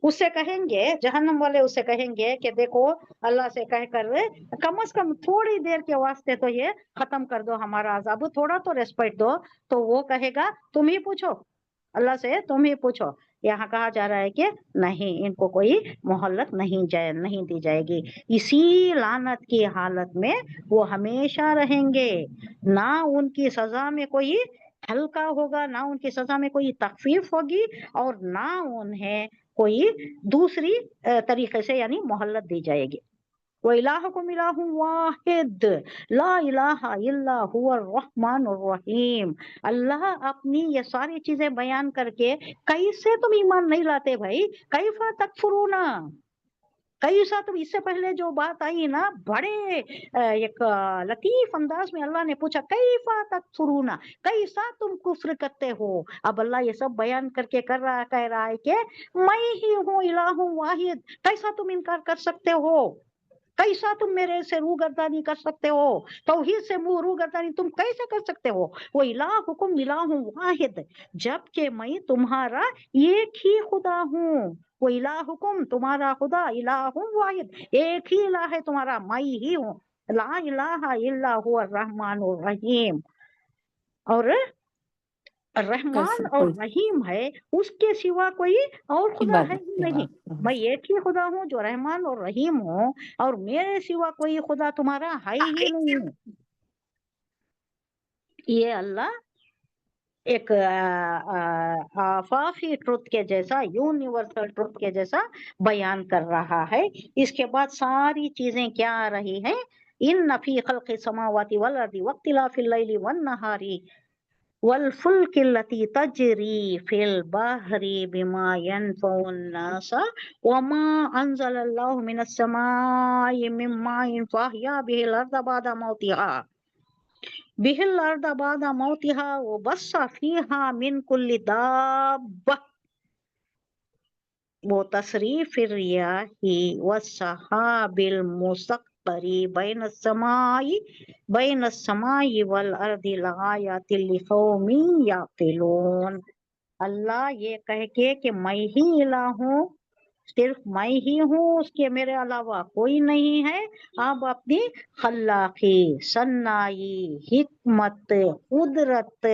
उससे कहेंगे, जहन्नम वाले उससे कहेंगे कि देखो, अल्लाह से कहकर कम से कम थोड़ी देर के वास्ते तो ये खत्म कर दो हमारा अजाब, थोड़ा तो रेस्पाइट दो। तो वो कहेगा तुम ही पूछो, अल्लाह से तुम ही पूछो। यहाँ कहा जा रहा है कि नहीं, इनको कोई मोहल्लत नहीं दी जाएगी। इसी लानत की हालत में वो हमेशा रहेंगे। ना उनकी सजा में कोई हल्का होगा, ना उनकी सजा में कोई तखफीफ होगी, और ना उन्हें कोई दूसरी तरीके से यानी मोहल्लत दी जाएगी। व इलाहुकुम इलाहुन वाहिद ला इलाहा इल्ला हुवर रहमानुर रहीम। अल्लाह अपनी ये सारी चीजें बयान करके, कैसे तुम ईमान नहीं लाते भाई? कैफा तकफुरूना, कैसा तुम, इससे पहले जो बात आई ना, बड़े एक लतीफ अंदाज में अल्लाह ने पूछा, कैफा तकफुरूना, कैसा तुम कुफ्र करते हो। अब अल्लाह ये सब बयान करके कह रहा है कि मैं ही हूँ इलाहु वाहिद, कैसा तुम इनकार कर सकते हो? कैसा तुम मेरे से रूगर्दानी कर सकते हो? तौहीद से रूगर्दानी तुम कैसे कर सकते हो? वो इलाहुकुम इलाहु वाहिद, जबकि मैं तुम्हारा एक ही खुदा हूँ। वो इलाहुकुम, तुम्हारा खुदा, इलाहु वाहिद, एक ही इलाह है तुम्हारा, मैं ही हूँ। ला इलाहा इल्ला हुवा रहमानुर रहीम, और रहमान और रहीम है, उसके सिवा कोई और खुदा है ही नहीं। मैं एक ही खुदा हूँ जो रहमान और रहीम हूँ, और मेरे सिवा कोई खुदा तुम्हारा है ही नहीं। ये अल्लाह एक आफाकी ट्रुथ के जैसा, यूनिवर्सल ट्रुथ के जैसा बयान कर रहा है। इसके बाद सारी चीजें क्या आ रही हैं? इन नफी खल्क़ि समावाति वल अर्दि वख्तिलाफिल लैलि वन नहारी वल्फुल्किल्लती तजरी फिल बहरी बिमा यनफउन नास वमा अंज़लल्लाहु मिनस समाई मिन माइन फअहया बिहिल अर्द बादा मौतिहा व बस्सा फीहा मिन कुल्लि दाब्बा वो तसरीफिर रियाही वस्सहाबिल मुसख्खरी बैन समाई वल अर्दि लआयातिल लिकौमिन याक़िलून। अल्लाह ये कह के कि मैं ही इलाह हूँ, सिर्फ मैं ही हूँ, उसके मेरे अलावा कोई नहीं है। अब अपनी खल्लाकी, सन्नाई, हिकमत, कुदरत,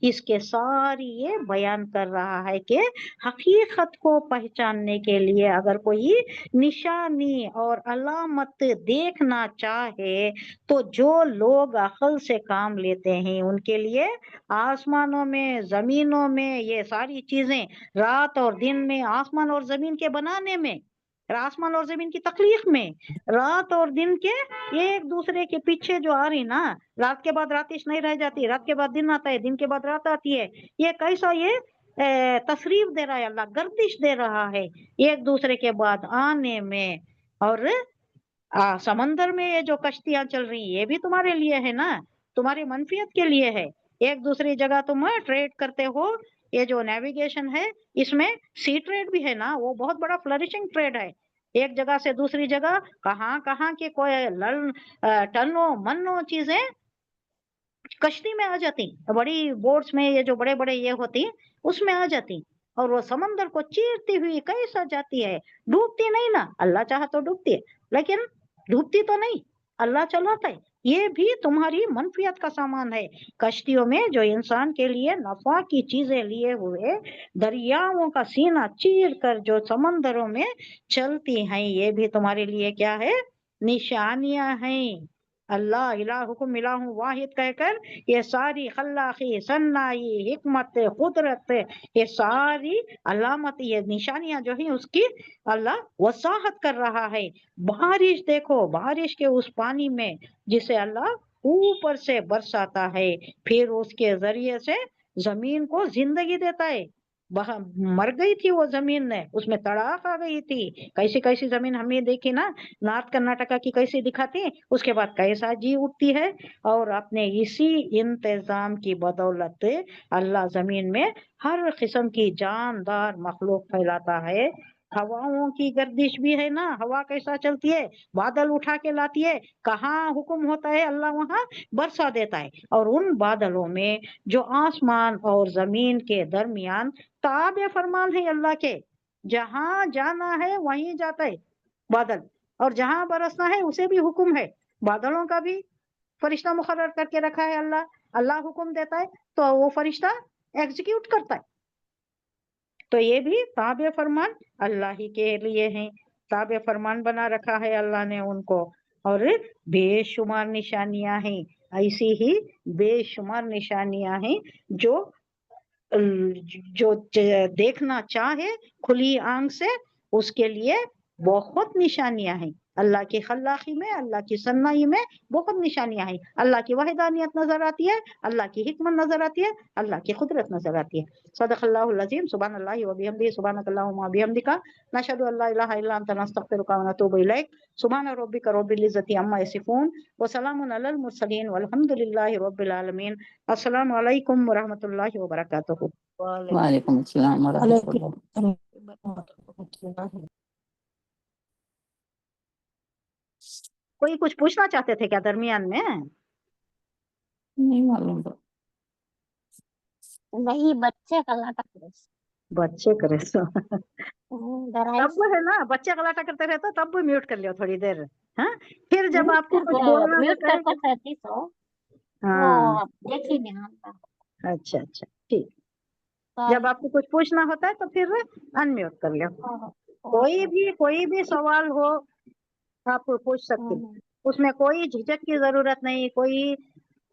इसके सारी ये बयान कर रहा है कि हकीकत को पहचानने के लिए अगर कोई निशानी और अलामत देखना चाहे, तो जो लोग अक्ल से काम लेते हैं उनके लिए आसमानों में, जमीनों में, ये सारी चीजें, रात और दिन में, आसमान और जमीन के बनाने में, आसमान और जमीन की तख्लीक में, रात और दिन के एक दूसरे के पीछे जो आ रही ना, रात के बाद रातिश नहीं रह जाती, रात के बाद दिन आता है, दिन के बाद रात आती है। ये कैसा ये तशरीफ दे रहा है अल्लाह, गर्दिश दे रहा है एक दूसरे के बाद आने में। और समंदर में ये जो कश्तियां चल रही ये भी तुम्हारे लिए है ना, तुम्हारी मनफियत के लिए है। एक दूसरी जगह तुम ट्रेड करते हो, ये जो नेविगेशन है इसमें सी ट्रेड भी है ना, वो बहुत बड़ा फ्लरिशिंग ट्रेड है। एक जगह से दूसरी जगह कहाँ कहाँ के कोई टनों मन्नों चीजें कश्ती में आ जाती, बड़ी बोट्स में, ये जो बड़े बड़े ये होती उसमें आ जाती, और वो समंदर को चीरती हुई कैसा जाती है, डूबती नहीं ना, अल्लाह चाहा तो डूबती है, लेकिन डूबती तो नहीं, अल्लाह चलाता है। ये भी तुम्हारी मनफियत का सामान है। कश्तियों में जो इंसान के लिए नफा की चीजें लिए हुए दरियाओं का सीना चीर कर जो समंदरों में चलती हैं, ये भी तुम्हारे लिए क्या है? निशानियां हैं। अल्लाह इलाहुकुम इलाहुं वाहिद कहकर ये सारी खल्लाकी, सन्नाई, हिकमत, कुदरत, ये सारी अलामत, ये निशानियां जो है उसकी अल्लाह वसाहत कर रहा है। बारिश देखो, बारिश के उस पानी में जिसे अल्लाह ऊपर से बरसाता है, फिर उसके जरिए से जमीन को जिंदगी देता है। मर गई थी वो जमीन, ने उसमें तड़ाक आ गई थी। कैसी कैसी जमीन हमने देखी ना, नॉर्थ कर्नाटका की कैसी दिखाती है, उसके बाद कैसा जी उठती है। और अपने इसी इंतजाम की बदौलत अल्लाह जमीन में हर किस्म की जानदार मखलूक फैलाता है। हवाओं की गर्दिश भी है ना, हवा कैसा चलती है, बादल उठा के लाती है, कहाँ हुक्म होता है अल्लाह वहां बरसा देता है। और उन बादलों में जो आसमान और जमीन के दरमियान ताबे फरमान है अल्लाह के, जहां जाना है वहीं जाता है बादल, और जहां बरसना है उसे भी हुक्म है। बादलों का भी फरिश्ता मुकर्रर करके रखा है अल्लाह। अल्लाह हुक्म देता है तो वो फरिश्ता एग्जीक्यूट करता है। तो ये भी ताबे फरमान अल्लाह ही के लिए हैं। ताबे फरमान बना रखा है अल्लाह ने उनको। और बेशुमार निशानियां हैं, ऐसी ही बेशुमार निशानियां हैं जो जो देखना चाहे खुली आंख से उसके लिए बहुत निशानियां हैं। अल्लाह की खल्लाकी में, अल्लाह की सन्नाई में बहुत निशानियां हैं। अल्लाह की वहदानियत नजर आती है, अल्लाह की हिकमत नजर आती है, अल्लाह की कुदरत नजर आती है। सदक़ल्लाहुल अज़ीम। सुब्हानल्लाहि व बिहम्दिही, सुब्हानकल्लाहुम्मा व बिहम्दिका, नशहदु अल्ला इलाहा इल्ला अंता, नस्तगफिरुका व नतूबु इलैक। सुब्हान रब्बिका रब्बिल इज़्ज़ति अम्मा यसिफून व सलामुन अलल मुरसलीन वल्हम्दुलिल्लाहि रब्बिल आलमीन। अस्सलामु अलैकुम व रहमतुल्लाहि व बरकातुहू। वालेकुम अस्सलाम व रहमतुल्लाह। कोई कुछ पूछना चाहते थे क्या दरमियान में? नहीं मालूम तो। नहीं, बच्चे गलाटा करे। बच्चे करे सो डराई तब है ना, बच्चे गलाटा करते रहते तब भी म्यूट कर लियो थोड़ी देर। हाँ, फिर जब आपको कुछ बोलना म्यूट होता है करके रहती तो हाँ, वो देख ही नहीं आता। अच्छा अच्छा ठीक। जब आपको कुछ पूछना होता है तो फिर अनम्यूट कर लियो। कोई भी सवाल हो आप पूछ सकते हैं, उसमें कोई झिझक की जरूरत नहीं, कोई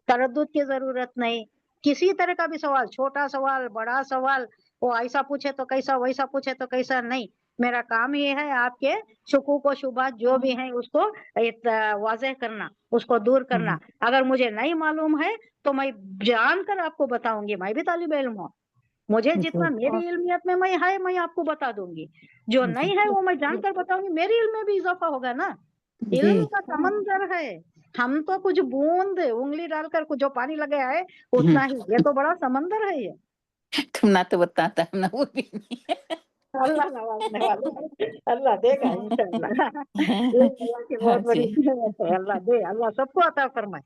तरद्दुद की जरूरत नहीं। किसी तरह का भी सवाल, छोटा सवाल, बड़ा सवाल, वो ऐसा पूछे तो कैसा, वैसा पूछे तो कैसा, नहीं। मेरा काम ये है आपके शुकूक व शुबात जो भी हैं उसको वाज़ेह करना, उसको दूर करना। अगर मुझे नहीं मालूम है तो मैं जानकर आपको बताऊंगी, मैं भी तालिब इल्म हूँ। मुझे जितना मेरी इल्मियत में मैं है मैं आपको बता दूंगी, जो नहीं है वो मैं जानकर बताऊंगी, मेरी इल्म में भी इजाफा होगा ना। इल्म का समंदर है, हम तो कुछ बूंद उंगली डालकर कुछ जो पानी लगाया है उतना ही, ये तो बड़ा समंदर है ये। तुम ना तो बताता है ना वो भी नहीं। अल्लाह नवाजने वाला है, अल्लाह देगा इंशाअल्लाह। ये अल्लाह की बहुत बड़ी जी नेमत है, अल्लाह दे, अल्लाह सबको अता फरमाए।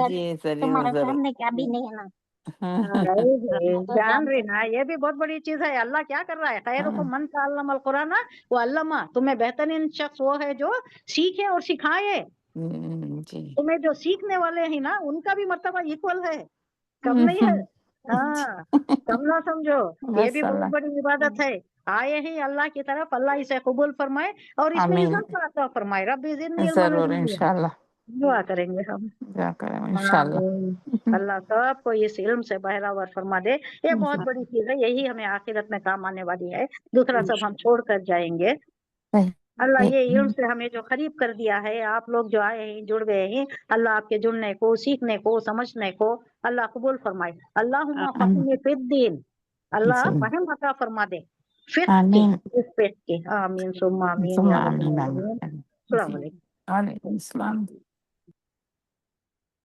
जी जरूर तुम्हारे जरूर। सामने क्या भी नहीं है ना। अरे जान रही ना, ये भी बहुत बड़ी चीज है। अल्लाह क्या कर रहा है, खैरुकुम मन तअल्लमल कुरान व अल्लमा, तुम्हें बेहतरीन शख्स वो है जो सीखे और सिखाए। जी तुम्हें जो सीखने वाले हैं ना उनका भी मर्तबा इक्वल है, कम नहीं है। हाँ, कम ना समझो, ये बस भी बहुत अल्लाह बड़ी इबादत है। आए ही अल्लाह की तरफ, अल्लाह इसे कबूल फरमाए और इसमें आमीन इज्जत अता फरमाए। रब्बी ज़िदनी इल्मन जरूर व इंशाल्लाह दुआ करेंगे हम। क्या करें इंशाल्लाह। आमीन। अल्लाह सबको इस इल्म से बहरावर फरमा दे। ये बहुत बड़ी चीज है, यही हमें आखिरत में काम आने वाली है, दूसरा सब हम छोड़ कर जाएंगे। अल्लाह ये इल्म से हमें जो करीब कर दिया है, आप लोग जो आए हैं, जुड़ गए हैं, अल्लाह आपके जुड़ने को, सीखने को, समझने को अल्लाह कबूल फरमाए। अल्लाहुम्मा फ़क़िहनी फ़िद्दीन, अल्लाह फहम अता फरमा दे फिक़्ह के, आमीन इस फिक़्ह के। आमीन सुम्मा आमीन या सुम्मा रब्बल आमीन आलमीन। आमीन। अस्सलाम वालेकुम। वालेकुम सलाम।